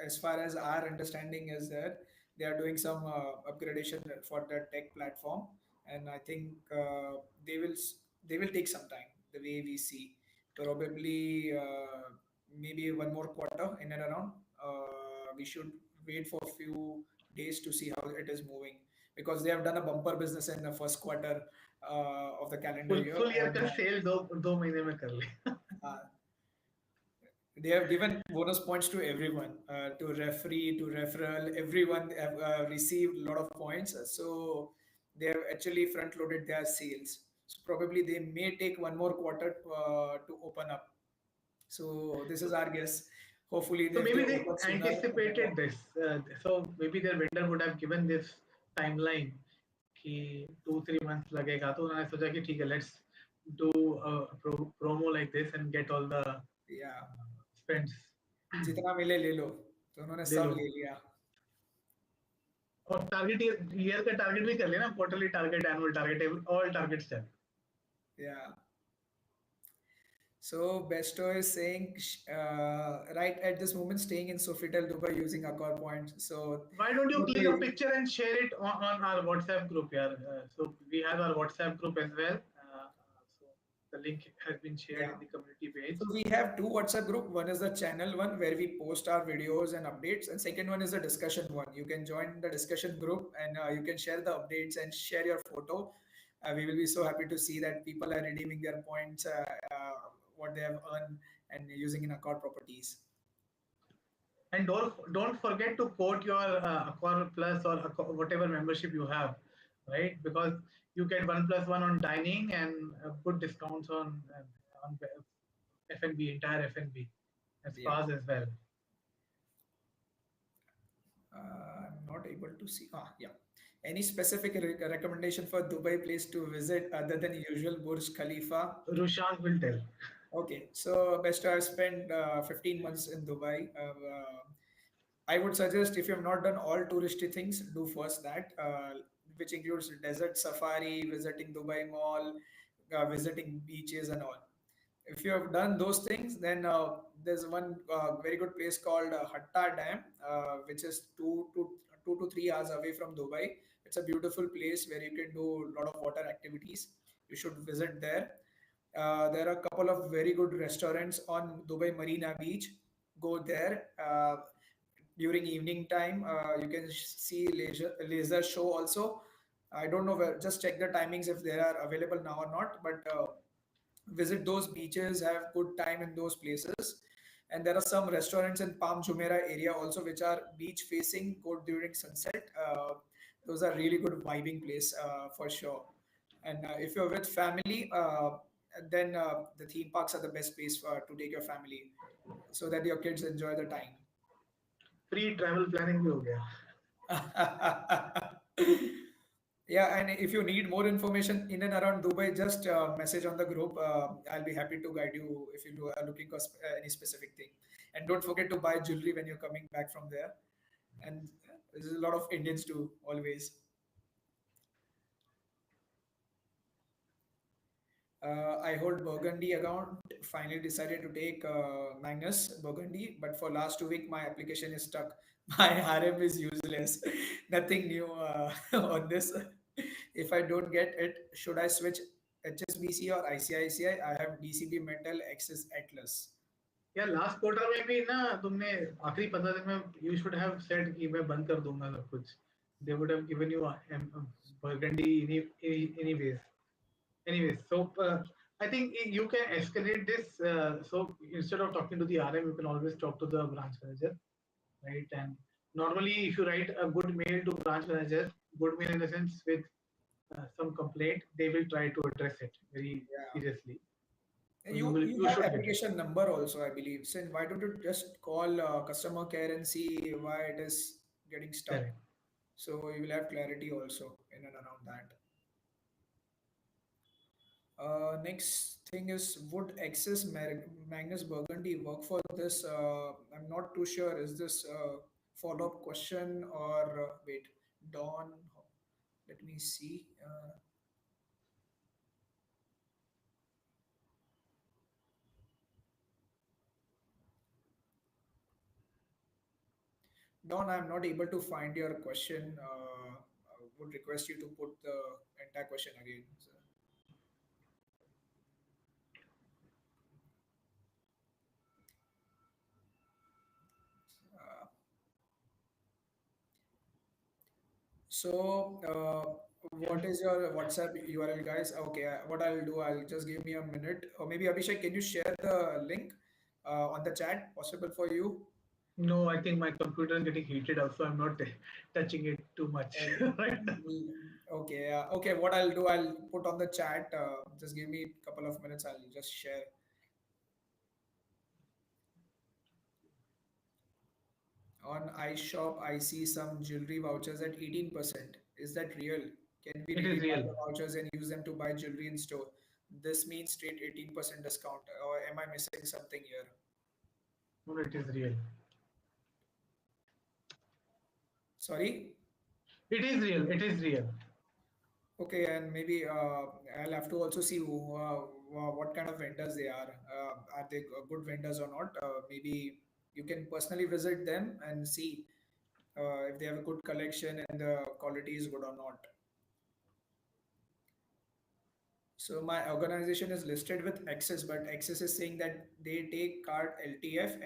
as far as our understanding is that they are doing some upgradation for the tech platform, and I think they will take some time. The way we see, probably maybe one more quarter in and around. We should wait for a few days to see how it is moving, because they have done a bumper business in the first quarter of the calendar Full year, full year and का sale 2 महीने में कर ले. uh, They have given bonus points to everyone, to referee, to referral. Everyone have received a lot of points. So they have actually front loaded their sales. So probably they may take one more quarter to open up. So this is our guess. Hopefully, So if they maybe they open sooner, the better. anticipated this. So maybe their vendor would have given this timeline कि 2-3 months लगेगा तो उन्होंने सोचा कि ठीक है let's do a promo like this and get all the Yeah, spends जितना मिले ले लो. तो उन्होंने ले सब लो ले लिया. और टारगेट ईयर का टारगेट भी कर लेना quarterly target annual target all targets चल Yeah. So Besto is saying, right at this moment, staying in Sofitel Dubai using Accor points. So why don't you click a okay, picture and share it on our WhatsApp group here? So we have our WhatsApp group as well. So the link has been shared yeah. in the community page. So we have two WhatsApp group. One is the channel one where we post our videos and updates, and second one is the discussion one. You can join the discussion group and you can share the updates and share your photo. We will be so happy to see that people are redeeming their points, what they have earned, and using in Accor properties. And don't forget to quote your Accor Plus or whatever membership you have, right? Because you get 1+1 on dining and good discounts on F&B, entire F&B, and Yeah. spas as well. I'm not able to see. Yeah. Any specific recommendation for Dubai place to visit other than usual Burj Khalifa? Rushank will tell. Okay, so best I've spent 15 months in Dubai. I would suggest if you have not done all touristy things, do first that, which includes desert safari, visiting Dubai Mall, visiting beaches and all. If you have done those things, then there's one very good place called Hatta Dam, which is 2 to 3 hours away from Dubai. It's a beautiful place where you can do a lot of water activities. You should visit there. There are a couple of very good restaurants on Dubai Marina Beach. Go there during evening time. You can see laser show also. I don't know where. Just check the timings if they are available now or not. But visit those beaches, have good time in those places. And there are some restaurants in Palm Jumeirah area also, which are beach facing, good during sunset. Those are really good vibing place for sure. And if you're with family, then the theme parks are the best place to take your family so that your kids enjoy the time. Free travel planning भी हो गया. Yeah, and if you need more information in and around Dubai, just message on the group. I'll be happy to guide you if you are looking for any specific thing. And don't forget to buy jewelry when you're coming back from there. And there's a lot of Indians do always. I hold Burgundy account. Finally decided to take Magnus Burgundy, but for last 2 weeks my application is stuck. My RM is useless. Nothing new on this. If I don't get it, should I switch HSBC or ICICI? I have DCB Metal Access Atlas. या last quarter में भी ना तुमने आखिरी 15 दिन में you should have said कि मैं बंद कर दूंगा सब कुछ. They would have given you Burgundy anyways. So I think you can escalate this. So instead of talking to the RM, you can always talk to the branch manager, right? And normally, if you write a good mail to branch manager, good mail in the sense with some complaint, they will try to address it very Yeah. seriously. So You you have should get it. application number also, I believe. So why don't you just call customer care and see why it is getting stuck? Correct. So you will have clarity also in and around that. Next thing is, would Access Magnus Burgundy work for this? I'm not too sure. Is this a follow-up question or wait, Dawn? Let me see. Dawn, I'm not able to find your question. I would request you to put the entire question again. So, uh, what is your WhatsApp URL, guys? Okay, what I'll do, I'll just give me a minute, or maybe Abhishek, can you share the link on the chat? Possible for you? No, I think my computer is getting heated up, so I'm not touching it too much Okay. right now. Okay. Okay. What I'll do, I'll put on the chat. Just give me a couple of minutes. I'll just share. On iShop, I see some jewelry vouchers at 18%. Is that real? Can we It is really buy real. the vouchers and use them to buy jewelry in store? This means straight 18% discount. Or am I missing something here? No, it is real. Sorry? It is real. It is real. Okay, and maybe I'll have to also see what kind of vendors they are. Are they good vendors or not? Maybe you can personally visit them and see if they have a good collection and the quality is good or not. So my organization is listed with Axis, but Axis is saying that they take card LTF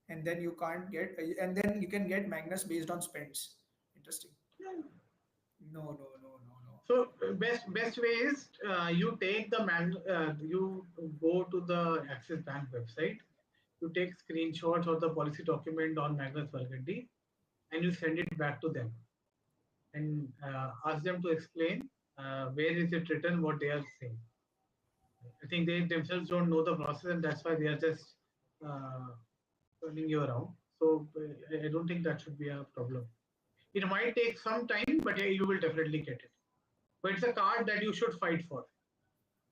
and then you can't get and then you can get Magnus based on spends. Interesting. No, no, no, no, no. So best way is you take the you go to the Axis Bank website, you take screenshots of the policy document on Magnus Burgundy, and you send it back to them and ask them to explain where is it written, what they are saying. I think they themselves don't know the process, and that's why they are just uh, turning you around. So I don't think that should be a problem. It might take some time, but yeah, you will definitely get it. But it's a card that you should fight for.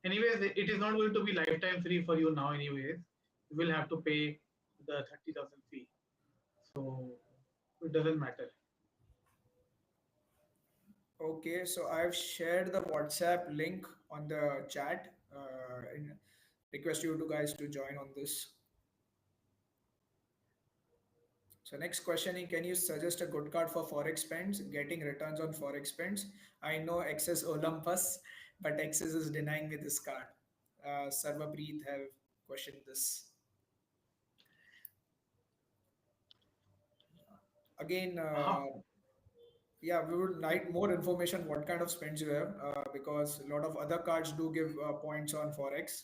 Anyways, it is not going to be lifetime free for you now. Anyways, you will have to pay the 30,000 fee. So it doesn't matter. Okay, so I've shared the WhatsApp link on the chat. And request you to guys to join on this. So next question is, can you suggest a good card for forex spends, getting returns on forex spends? I know Access Olympus, but Access is denying me this card. Sarvapreet have questioned this. Again, How, yeah, we would like more information what kind of spends you have because a lot of other cards do give points on forex,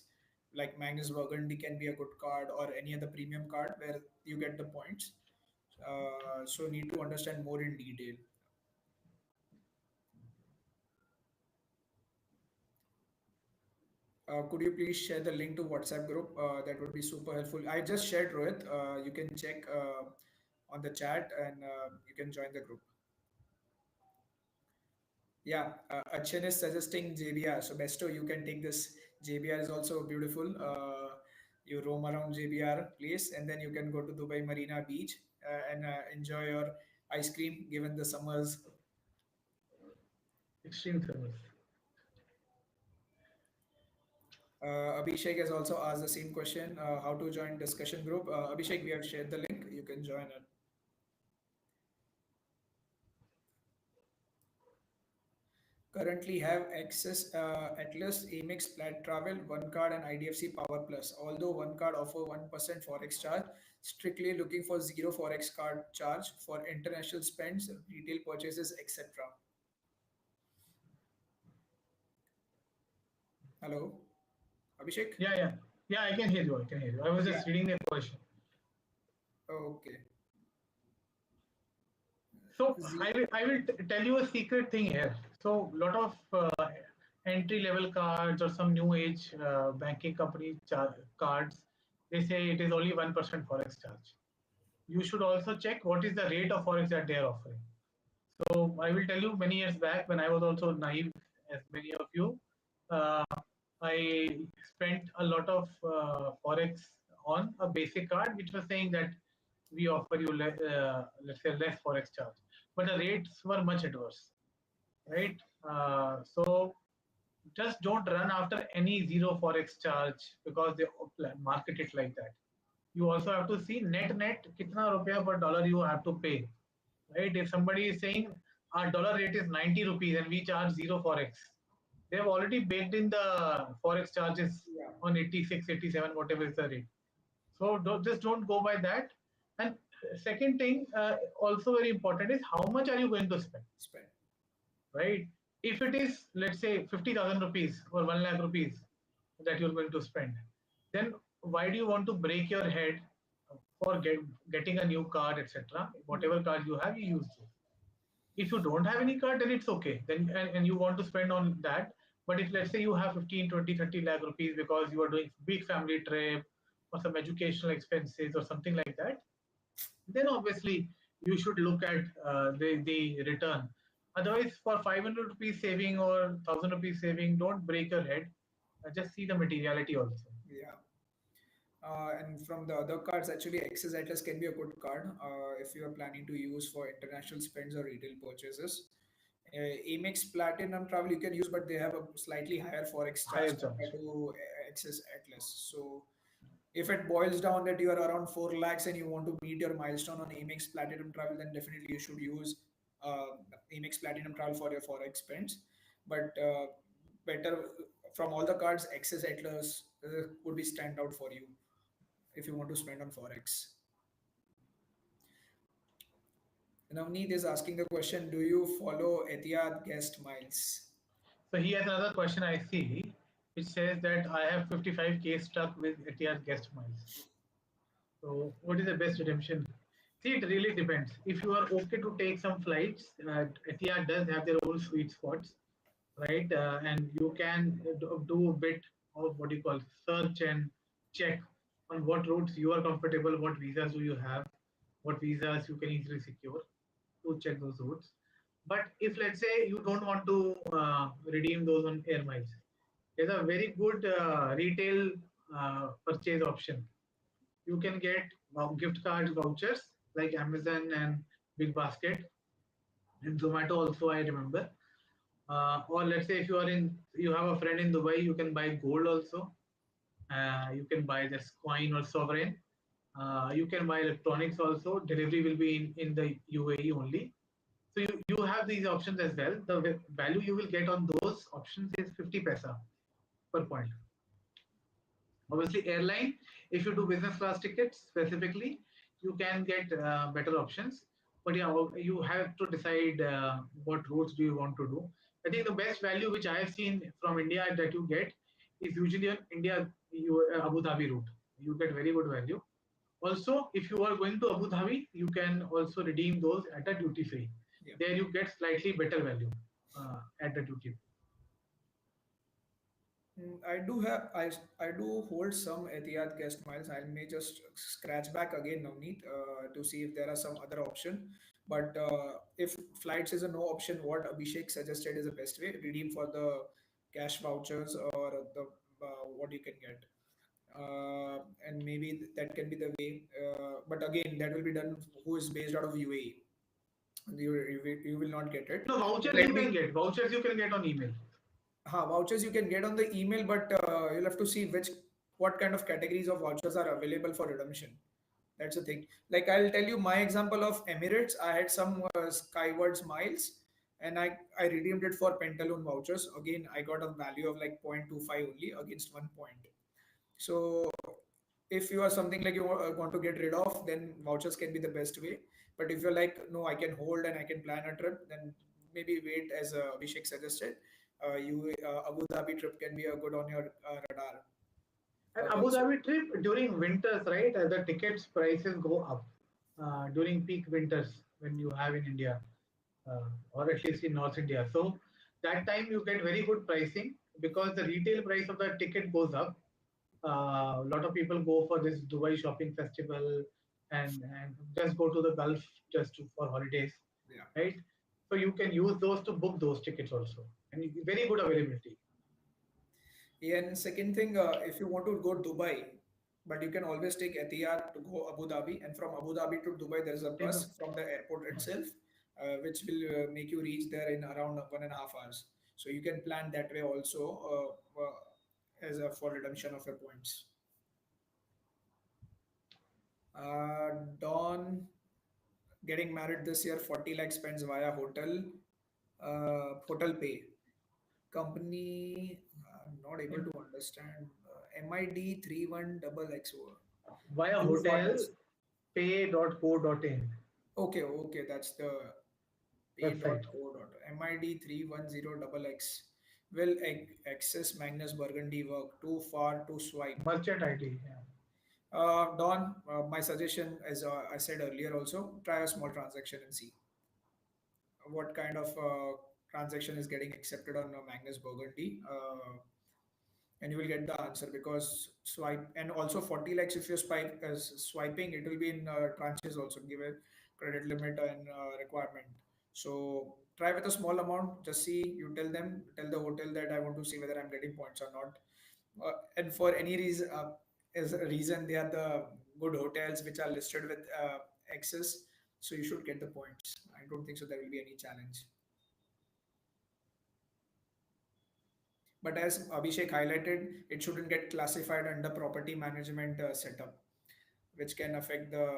like Magnus Burgundy can be a good card or any other premium card where you get the points. So need to understand more in detail. Could you please share the link to WhatsApp group? That would be super helpful. I just shared, Rohit. You can check on the chat and you can join the group. Yeah, Achin is suggesting JBR. So Besto, you can take this. JBR is also beautiful. You roam around JBR place and then you can go to Dubai Marina Beach and enjoy your ice cream given the summers. extreme service. Abhishek has also asked the same question, how to join discussion group. Abhishek, we have shared the link. You can join it. Currently have access Atlas, Amex, Plat Travel, One Card and IDFC Power Plus. Although One Card offer 1% Forex charge, strictly looking for zero Forex card charge for international spends, retail purchases, etc. Hello, Abhishek? Yeah, yeah, yeah. I can hear you. I can hear you. I was Yeah, just reading the question. okay. So Z- I will tell you a secret thing here. So lot of entry level cards or some new age banking company cards, they say it is only 1% forex charge. You should also check what is the rate of forex that they are offering. So I will tell you, many years back when I was also naive as many of you, uh, I spent a lot of forex on a basic card, which was saying that we offer you let's say less forex charge, but the rates were much adverse, right? So just don't run after any zero forex charge because they market it like that. You also have to see net kitna rupiah per dollar you have to pay, right? If somebody is saying our dollar rate is 90 rupees and we charge zero forex, they have already baked in the forex charges yeah, on 86, 87, whatever is the rate. So just don't go by that. And second thing, also very important is how much are you going to spend, spend. right? If it is, let's say, 50,000 rupees or 1 lakh rupees that you're going to spend, then why do you want to break your head for getting a new card, etc.? Whatever card you have, you use those. If you don't have any card, then it's okay. Then and you want to spend on that. But if let's say you have 15, 20, 30 lakh rupees because you are doing big family trip or some educational expenses or something like that, then obviously you should look at the return. Otherwise, for 500 rupees saving or 1000 rupees saving, don't break your head. Just see the materiality also. Yeah. And from the other cards, actually, Axis Atlas can be a good card if you are planning to use for international spends or retail purchases. Amex Platinum Travel you can use, but they have a slightly higher forex charge Higher compared charge. to Axis Atlas. So if it boils down that you are around 4 lakhs and you want to meet your milestone on Amex Platinum Travel, then definitely you should use uh, Amex Platinum Travel for your forex spends. But better from all the cards, Axis Atlas would be stand out for you if you want to spend on forex. Navneet is asking the question: do you follow Etihad guest miles? So he has another question I see, which says that I have 55K stuck with Etihad guest miles. So what is the best redemption? See, it really depends. If you are okay to take some flights, Etihad does have their own sweet spots, right? And you can do a bit of what you call search and check on what routes you are comfortable, what visas do you have, what visas you can easily secure to check those routes. But if let's say you don't want to redeem those on air miles, there's a very good retail purchase option. You can get gift card vouchers like Amazon and Big Basket and Zomato also. I remember. Or let's say if you have a friend in Dubai, you can buy gold also. You can buy this coin or sovereign. You can buy electronics also. Delivery will be in the UAE only. So you have these options as well. The value you will get on those options is 50 paisa per point. Obviously, airline, if you do business class tickets specifically, you can get better options. But yeah, you have to decide what routes do you want to do. I think the best value which I have seen from India that you get is usually on India Abu Dhabi route. You get very good value. Also, if you are going to Abu Dhabi, you can also redeem those at a duty free. Yeah. There you get slightly better value at the duty. I do hold some Etihad guest miles. I may just scratch back again, Navneet, to see if there are some other option. But if flights is a no option, what Abhishek suggested is the best way. Redeem for the cash vouchers or the what you can get. And maybe that can be the way. But again, that will be done who is based out of UAE. You will not get it. No, But vouchers let you can me get. Vouchers you can get on email. vouchers you can get on the email, but you'll have to see what kind of categories of vouchers are available for redemption. That's the thing. Like I'll tell you my example of Emirates. I had some Skywards miles, and I redeemed it for Pantaloon vouchers. Again, I got a value of like 0.25 only against 1 point. So if you are something like you want to get rid of, then vouchers can be the best way. But if you're like, no, I can hold and I can plan a trip, then maybe wait, as Abhishek suggested. You Abu Dhabi trip can be a good on your radar And Abu also. Dhabi trip during winters, right? The tickets prices go up during peak winters when you have in India, or at least in North India. So that time you get very good pricing because the retail price of the ticket goes up. A lot of people go for this Dubai shopping festival and just go to the Gulf for holidays, Yeah. right? So you can use those to book those tickets also, and very good availability. Yeah, and second thing, if you want to go Dubai, but you can always take Etihad to go Abu Dhabi, and from Abu Dhabi to Dubai, there is a Take a bus from the airport bus. itself, which will make you reach there in around 1.5 hours. So you can plan that way also as a for redemption of your points. Dawn getting married this year, 40 lakh spends via hotel pay. Company, I'm not able to understand. MID 31 double XO. Via Use what hotel this? pay.co.in Okay, that's the website. pay.co. MID 310 double X. Will access Magnus Burgundy work? Too far to swipe. Merchant ID. Yeah. Don, my suggestion, as I said earlier, also try a small transaction and see what kind of transaction is getting accepted on Magnus Burgundy, and you will get the answer because swipe and also 40 lakhs if you're swiping, it will be in tranches also, give a credit limit and requirement. So try with a small amount, just see, you tell the hotel that I want to see whether I'm getting points or not. And for any reason, as a reason, they are the good hotels which are listed with access, so you should get the points. I don't think so there will be any challenge. But as Abhishek highlighted, it shouldn't get classified under property management setup, which can affect the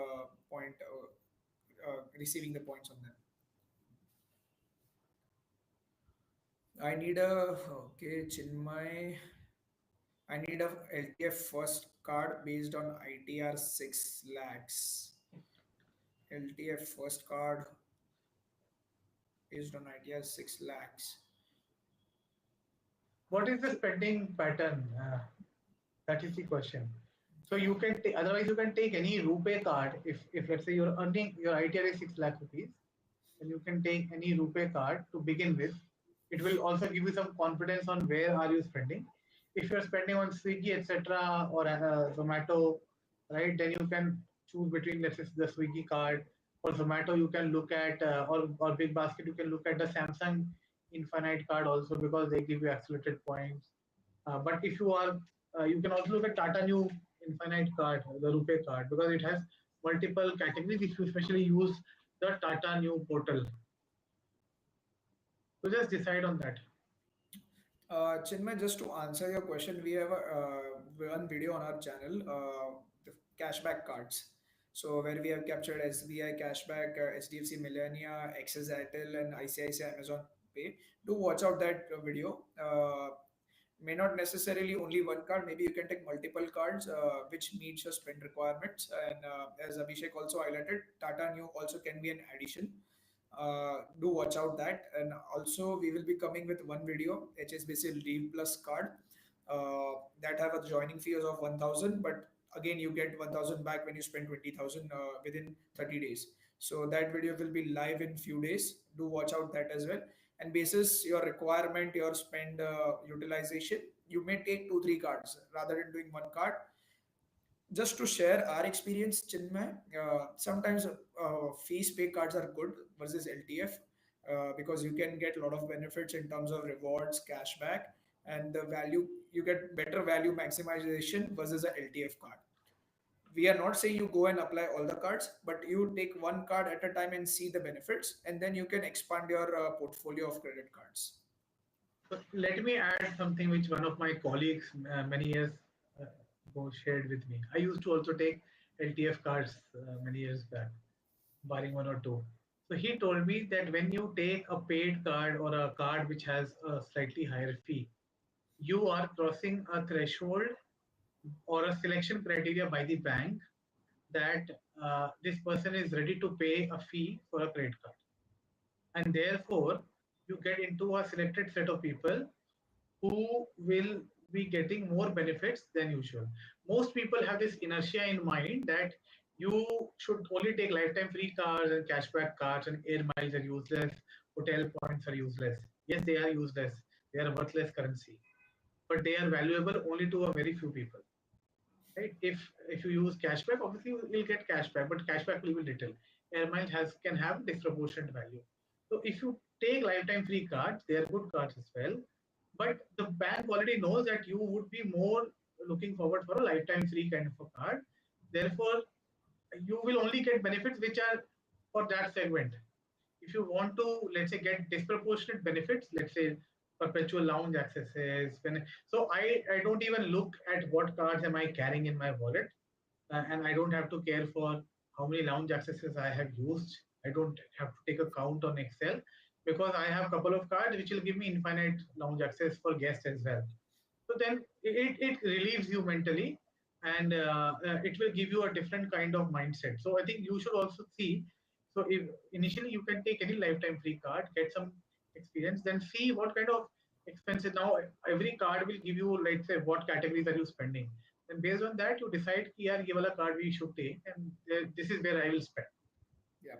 point receiving the points on them. I need a okay, Chinmay. I need a LTF first card based on ITR 6 lakhs. LTF first card based on ITR 6 lakhs. What is the spending pattern? That is the question. So you can otherwise you can take any Rupay card. If let's say you're earning your ITR is 6 lakh rupees, then you can take any Rupay card to begin with. It will also give you some confidence on where are you spending. If you're spending on Swiggy, etc., or Zomato, right, then you can choose between, let's say, the Swiggy card or Zomato. You can look at or Big Basket. You can look at the Samsung Infinite card also because they give you accelerated points. But if you are, you can also look at Tata Neu Infinite card, the Rupay card, because it has multiple categories if you especially use the Tata Neu portal. So just decide on that. Chinmay, just to answer your question, we have one video on our channel, the cashback cards. So where we have captured SBI Cashback, HDFC Millennia, Access Airtel, and ICICI Amazon Pay. Do watch out that video. May not necessarily only one card. Maybe you can take multiple cards, which meets your spend requirements. And as Abhishek also highlighted, Tata Neu also can be an addition. Do watch out that. And also we will be coming with one video, HSBC Leave Plus card, that have a joining fees of 1000, but again you get 1000 back when you spend 20,000 within 30 days. So that video will be live in few days. Do watch out that as well. And basis your requirement, your spend utilization, you may take 2 3 cards rather than doing one card. Just to share our experience, Chinmay, sometimes fees pay cards are good versus LTF, because you can get a lot of benefits in terms of rewards, cashback, and the value, you get better value maximization versus a LTF card. We are not saying you go and apply all the cards, but you take one card at a time and see the benefits, and then you can expand your portfolio of credit cards. So let me add something which one of my colleagues many years ago shared with me. I used to also take LTF cards many years back, barring one or two. So he told me that when you take a paid card or a card which has a slightly higher fee, you are crossing a threshold or a selection criteria by the bank that this person is ready to pay a fee for a credit card. And therefore, you get into a selected set of people who will be getting more benefits than usual. Most people have this inertia in mind that you should only take lifetime free cards and cashback cards and air miles are useless, hotel points are useless. Yes, they are useless. They are worthless currency, but they are valuable only to a very few people. Right? If you use cashback, obviously you'll get cashback, but cashback will be little. Air miles can have disproportionate value. So if you take lifetime free cards, they are good cards as well. But the bank already knows that you would be more looking forward for a lifetime free kind of a card. Therefore, you will only get benefits which are for that segment. If you want to, let's say, get disproportionate benefits, let's say perpetual lounge accesses, so I don't even look at what cards am I carrying in my wallet, and I don't have to care for how many lounge accesses I have used. I don't have to take a count on Excel because I have a couple of cards which will give me infinite lounge access for guests as well. So then it relieves you mentally, and it will give you a different kind of mindset. So I think you should also see. So if initially you can take any lifetime free card, get some experience, then see what kind of expenses. Now every card will give you, let's say, what categories are you spending. And based on that, you decide, "Yeah, ये वाला card we should take, and this is where I will spend." Yeah.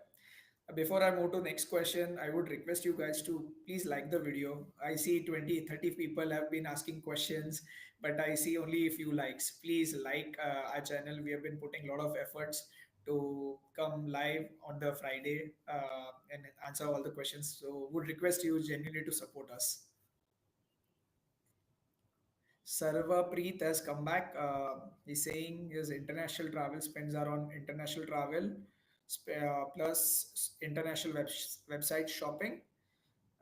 Before I move to next question, I would request you guys to please like the video. I see 20, 30 people have been asking questions, but I see only a few likes. Please like our channel. We have been putting a lot of efforts to come live on the Friday and answer all the questions. So would request you genuinely to support us. Sarva Preet has come back. He's saying his international travel spends are on international travel plus international website shopping.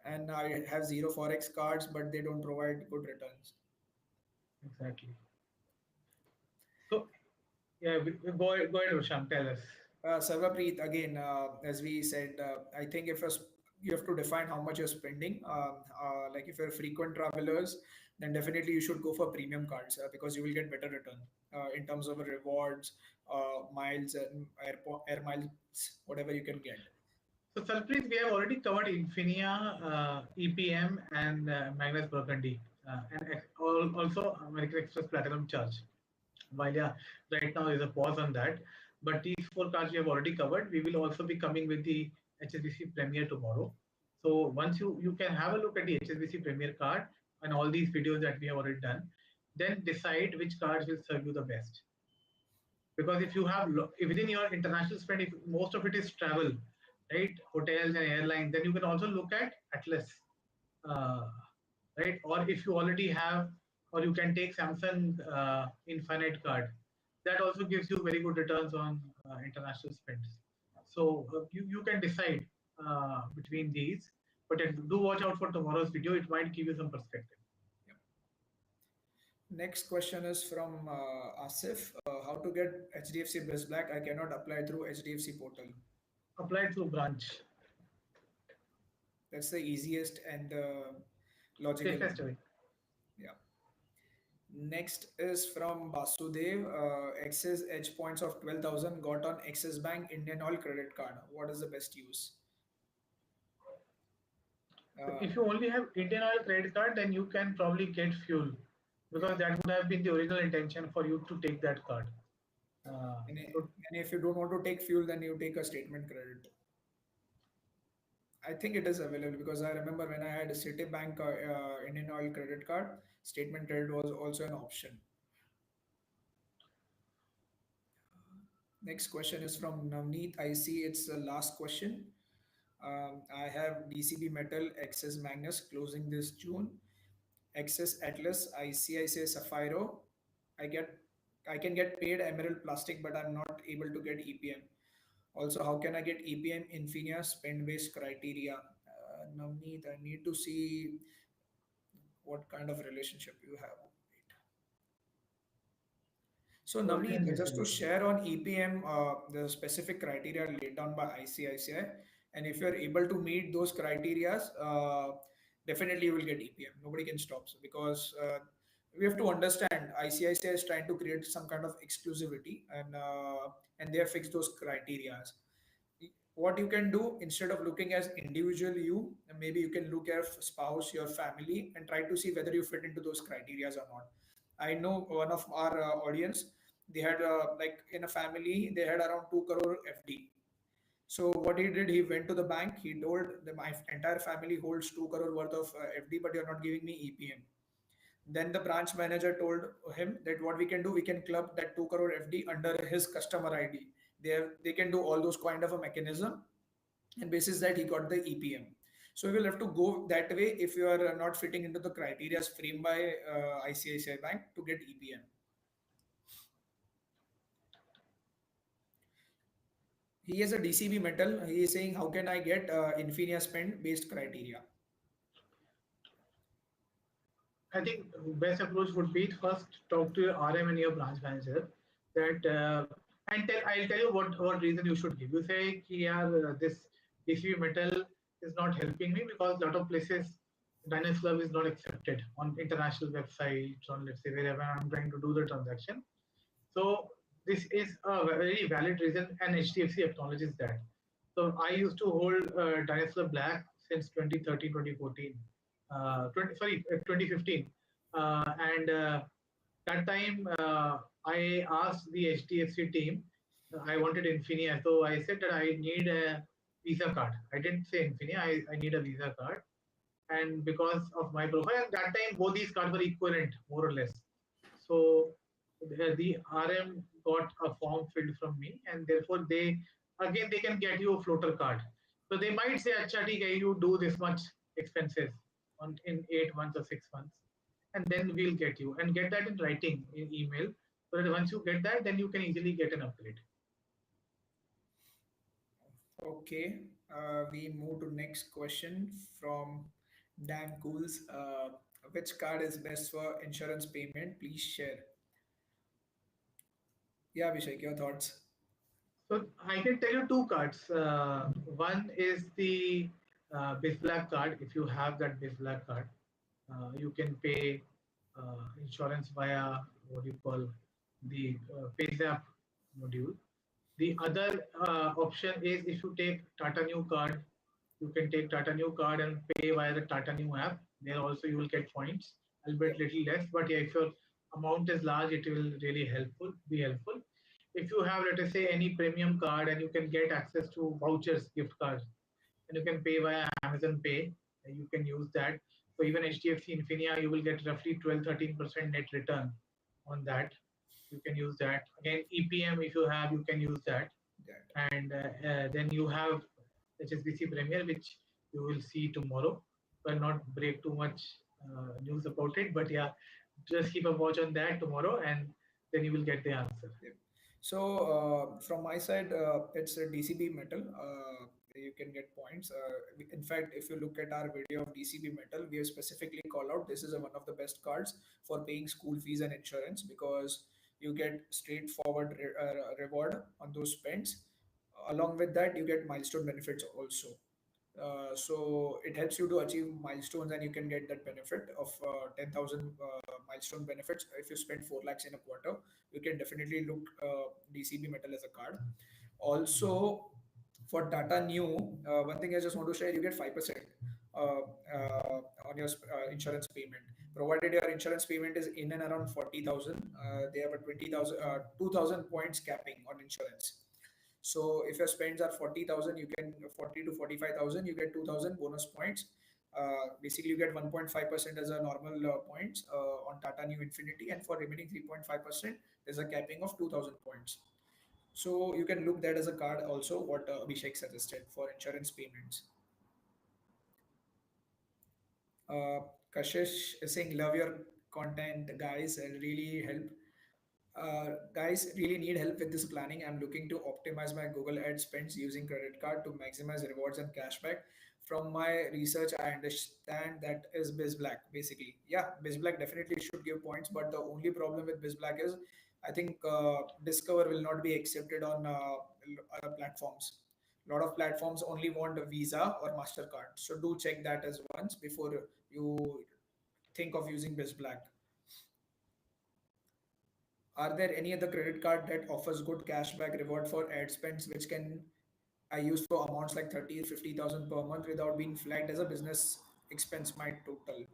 And I have zero forex cards, but they don't provide good returns. Exactly. So yeah, go ahead, Rushank, tell us. Sarvapreet, again, as we said, I think if you have to define how much you're spending. Like if you're frequent travelers, then definitely you should go for premium cards because you will get better return in terms of rewards, miles, and air miles, whatever you can get. So Salpreet, we have already covered Infinia, EPM, and Magnus Burgundy, and also American Express Platinum Charge. While yeah, right now there's a pause on that, but these four cards we have already covered. We will also be coming with the HSBC Premier tomorrow. So once you can have a look at the HSBC Premier card and all these videos that we have already done, then decide which cards will serve you the best. Because if you have within your international spend, if most of it is travel, right, hotels and airlines, then you can also look at Atlas, uh, right? Or if you already have, or you can take Samsung Infinite card. That also gives you very good returns on international spends. So you can decide between these, but do watch out for tomorrow's video. It might give you some perspective. Next question is from Asif. How to get HDFC Biz Black? I cannot apply through HDFC portal. Apply through branch. That's the easiest and logical Safest one. way. Yeah. Next is from Basudev. Excess edge points of 12,000 got on Axis Bank Indian Oil credit card. What is the best use? So Uh, if you only have Indian Oil credit card, then you can probably get fuel because that would have been the original intention for you to take that card. and, So and if you don't want to take fuel, then you take a statement credit. I think it is available because I remember when I had a Citibank Indian Oil credit card, statement credit was also an option. Next question is from Navneet. I see it's the last question. I have DCB Metal, Access Magnus closing this June, Access Atlas, ICICI Sapphiro. I get I can get paid Emerald Plastic, but I'm not able to get EPM. Also, how can I get EPM Infinia spend based criteria? Navneet, I need to see what kind of relationship you have. So Navneet, just to organization. share on EPM, the specific criteria laid down by ICICI, and if you're able to meet those criteria, definitely you will get EPM. Nobody can stop because we have to understand ICICI is trying to create some kind of exclusivity, and they have fixed those criteria. What you can do instead of looking as individual you, maybe you can look at spouse, your family, and try to see whether you fit into those criteria or not. I know one of our audience, they had like in a family they had around 2 crore FD. So what he did, he went to the bank, he told them my entire family holds 2 crore worth of FD, but you're not giving me EPM. Then the branch manager told him that what we can do, we can club that 2 crore FD under his customer ID. They can do all those kind of a mechanism, and basis that he got the EPM. So you will have to go that way if you are not fitting into the criteria framed by ICICI Bank to get EPM. He has a DCB metal. He is saying, how can I get Infinia spend based criteria? I think best approach would be to first talk to your RM and your branch manager that and I'll tell you what reason you should give. You say, yeah, this DCB metal is not helping me because a lot of places Binance Club is not accepted on international websites, on let's say wherever I'm trying to do the transaction. So this is a very valid reason, and HDFC acknowledges that. So I used to hold Dinosaur Black since 2013, 2014, 2015, and That time I asked the HDFC team, I wanted Infinia, so I said that I need a Visa card. I didn't say Infinia, I need a Visa card. And because of my profile, at that time both these cards were equivalent, more or less. So the RM got a form filled from me, and therefore they again they can get you a floater card. So they might say, "Acha, theek hai, you do this much expenses on in 8 months or 6 months, and then we'll get you and get that in writing in email. So that once you get that, then you can easily get an upgrade." Okay, we move to next question from Dan Cools. Which card is best for insurance payment? Please share. Yeah, Abhishek, your thoughts. So I can tell you two cards. One is the Biz Black card. If you have that Biz Black card, you can pay insurance via what you call the PayZapp module. The other option is if you take Tata Neu card, you can take Tata Neu card and pay via the Tata Neu app. There also you will get points, albeit little less. But yeah, if your amount is large, it will really be helpful. If you have, let us say, any premium card and you can get access to vouchers, gift cards, and you can pay via Amazon Pay, and you can use that. So even HDFC Infinia, you will get roughly 12-13% net return on that. You can use that. Again, EPM, if you have, you can use that. And then you have HSBC Premier, which you will see tomorrow. Will not break too much news about it, but yeah, just keep a watch on that tomorrow, and then you will get the answer. Yep. So from my side, it's a DCB metal. You can get points. In fact, if you look at our video of DCB metal, we have specifically called out this is one of the best cards for paying school fees and insurance because you get straightforward reward on those spends. Along with that, you get milestone benefits also. So it helps you to achieve milestones and you can get that benefit of 10,000 milestone benefits. If you spend 4 lakhs in a quarter, you can definitely look DCB metal as a card. Also, for Tata Neu, one thing I just want to share, you get 5% on your insurance payment. Provided your insurance payment is in and around 40,000, they have a 20,000, 2,000 points capping on insurance. So if your spends are 40,000, you can 40 to 45,000, you get 2,000 bonus points. Basically, you get 1.5% as a normal points on Tata Neu Infinity, and for remaining 3.5%, there's a capping of 2,000 points. So you can look that as a card also. What Abhishek suggested for insurance payments. Uh, Kashish is saying, "Love your content, guys, and really help." Guys, really need help with this planning. I'm looking to optimize my Google Ad spends using credit card to maximize rewards and cashback. From my research, I understand that is Biz Black basically. Yeah, Biz Black definitely should give points, but the only problem with Biz Black is I think Discover will not be accepted on other platforms. A lot of platforms only want a Visa or Mastercard, so do check that as once before you think of using Biz Black. Are there any other credit card that offers good cashback reward for ad spends which can I use for amounts like 30, 50,000 per month without being flagged as a business expense my total?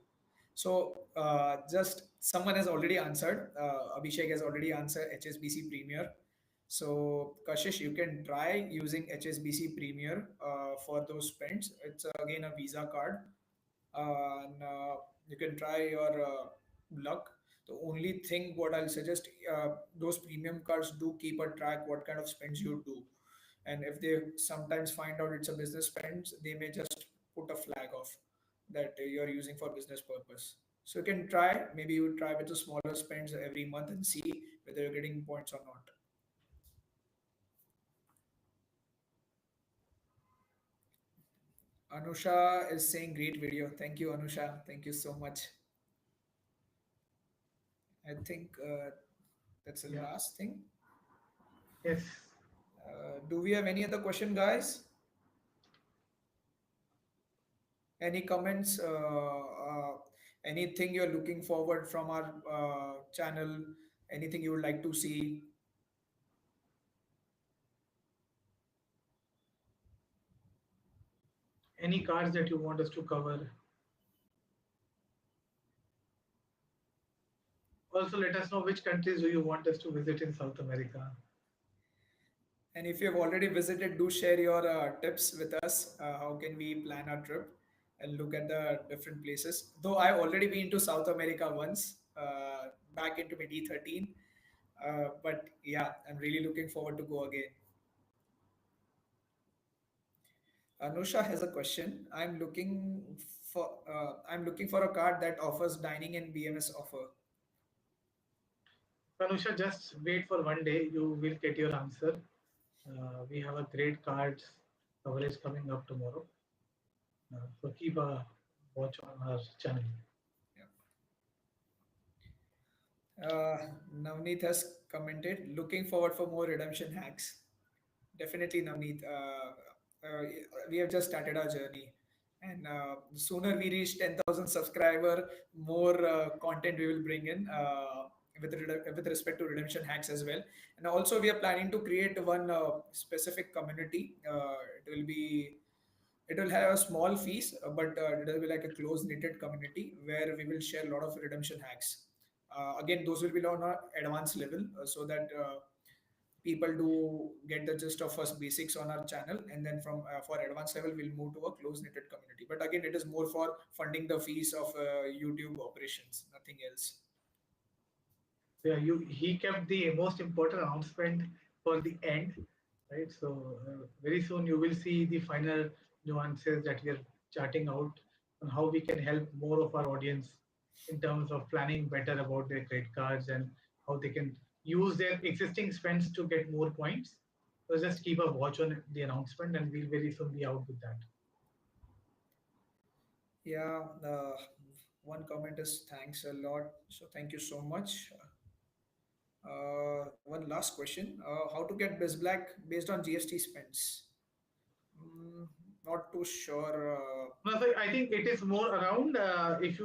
So just someone has already answered. Abhishek has already answered HSBC Premier. So Kashish, you can try using HSBC Premier for those spends. It's again a Visa card, and you can try your luck. The only thing what I'll suggest, those premium cards do keep a track what kind of spends you do, and if they sometimes find out it's a business spends, they may just put a flag off that you're using for business purpose. So you can try, maybe you try with the smaller spends every month and see whether you're getting points or not. Anusha is saying great video. Thank you, Anusha. Thank you so much. I think that's the Yeah. last thing. Yes. Do we have any other question, guys? Any comments? Anything you're looking forward from our channel? Anything you would like to see? Any cards that you want us to cover? also let us know which countries do you want us to visit in South America. And if you have already visited, do share your tips with us. How can we plan our trip and look at the different places? Though I've already been to South America once, back in 2013. But yeah, I'm really looking forward to go again. Anusha has a question. I'm looking for a card that offers dining and BMS offer. Anusha, just wait for one day. You will get your answer. We have a great cards coverage coming up tomorrow. So keep a watch on our channel. Navneet has commented, looking forward for more redemption hacks. Definitely, Navneet. We have just started our journey, and the sooner we reach 10,000 subscriber, more content we will bring in with respect to redemption hacks as well. And also, we are planning to create one specific community. It will have a small fees, but it will be like a close knitted community where we will share a lot of redemption hacks. Again, those will be on an advanced level, so that people do get the gist of first basics on our channel, and then from for advanced level we'll move to a close knitted community. But again, it is more for funding the fees of YouTube operations, nothing else. Yeah, he kept the most important announcement for the end, right? So very soon you will see the final nuances that we are charting out on how we can help more of our audience in terms of planning better about their credit cards and how they can use their existing spends to get more points. So just keep a watch on the announcement, and we'll very soon be out with that. Yeah, one comment is thanks a lot, so thank you so much. One last question, how to get Biz Black based on GST spends? mm, Not too sure. No, so I think it is more around if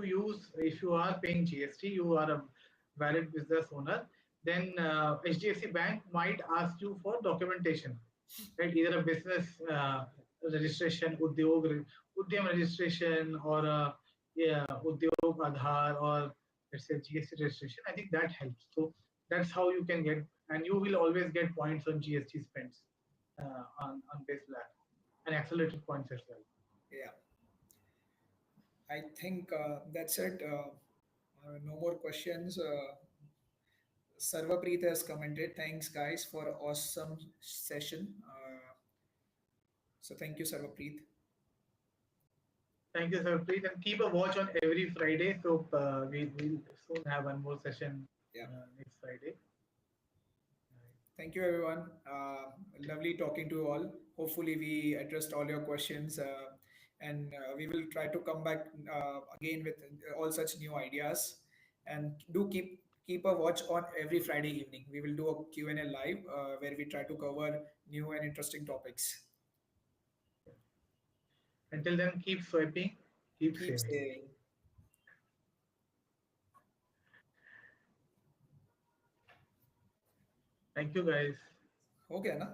you are paying GST, you are a valid business owner, then HDFC Bank might ask you for documentation, right? Either a business registration, Udyam registration, or a yeah, Udyog Aadhaar, or let's say GST registration. I think that helps. So that's how you can get, and you will always get points on GST spends on Base Black and accelerated points as well. Yeah, I think that's it. No more questions. Sarvapreet has commented, thanks guys for awesome session. So thank you, Sarvapreet. Thank you, sir. Please and keep a watch on every Friday. So we will soon have one more session Yeah. Next Friday. Thank you, everyone. Lovely talking to you all. Hopefully, we addressed all your questions, and we will try to come back again with all such new ideas. And do keep a watch on every Friday evening. We will do a Q&A live where we try to cover new and interesting topics. Until then, keep swiping, keep Keep saving. saving. Thank you, guys. Okay, na?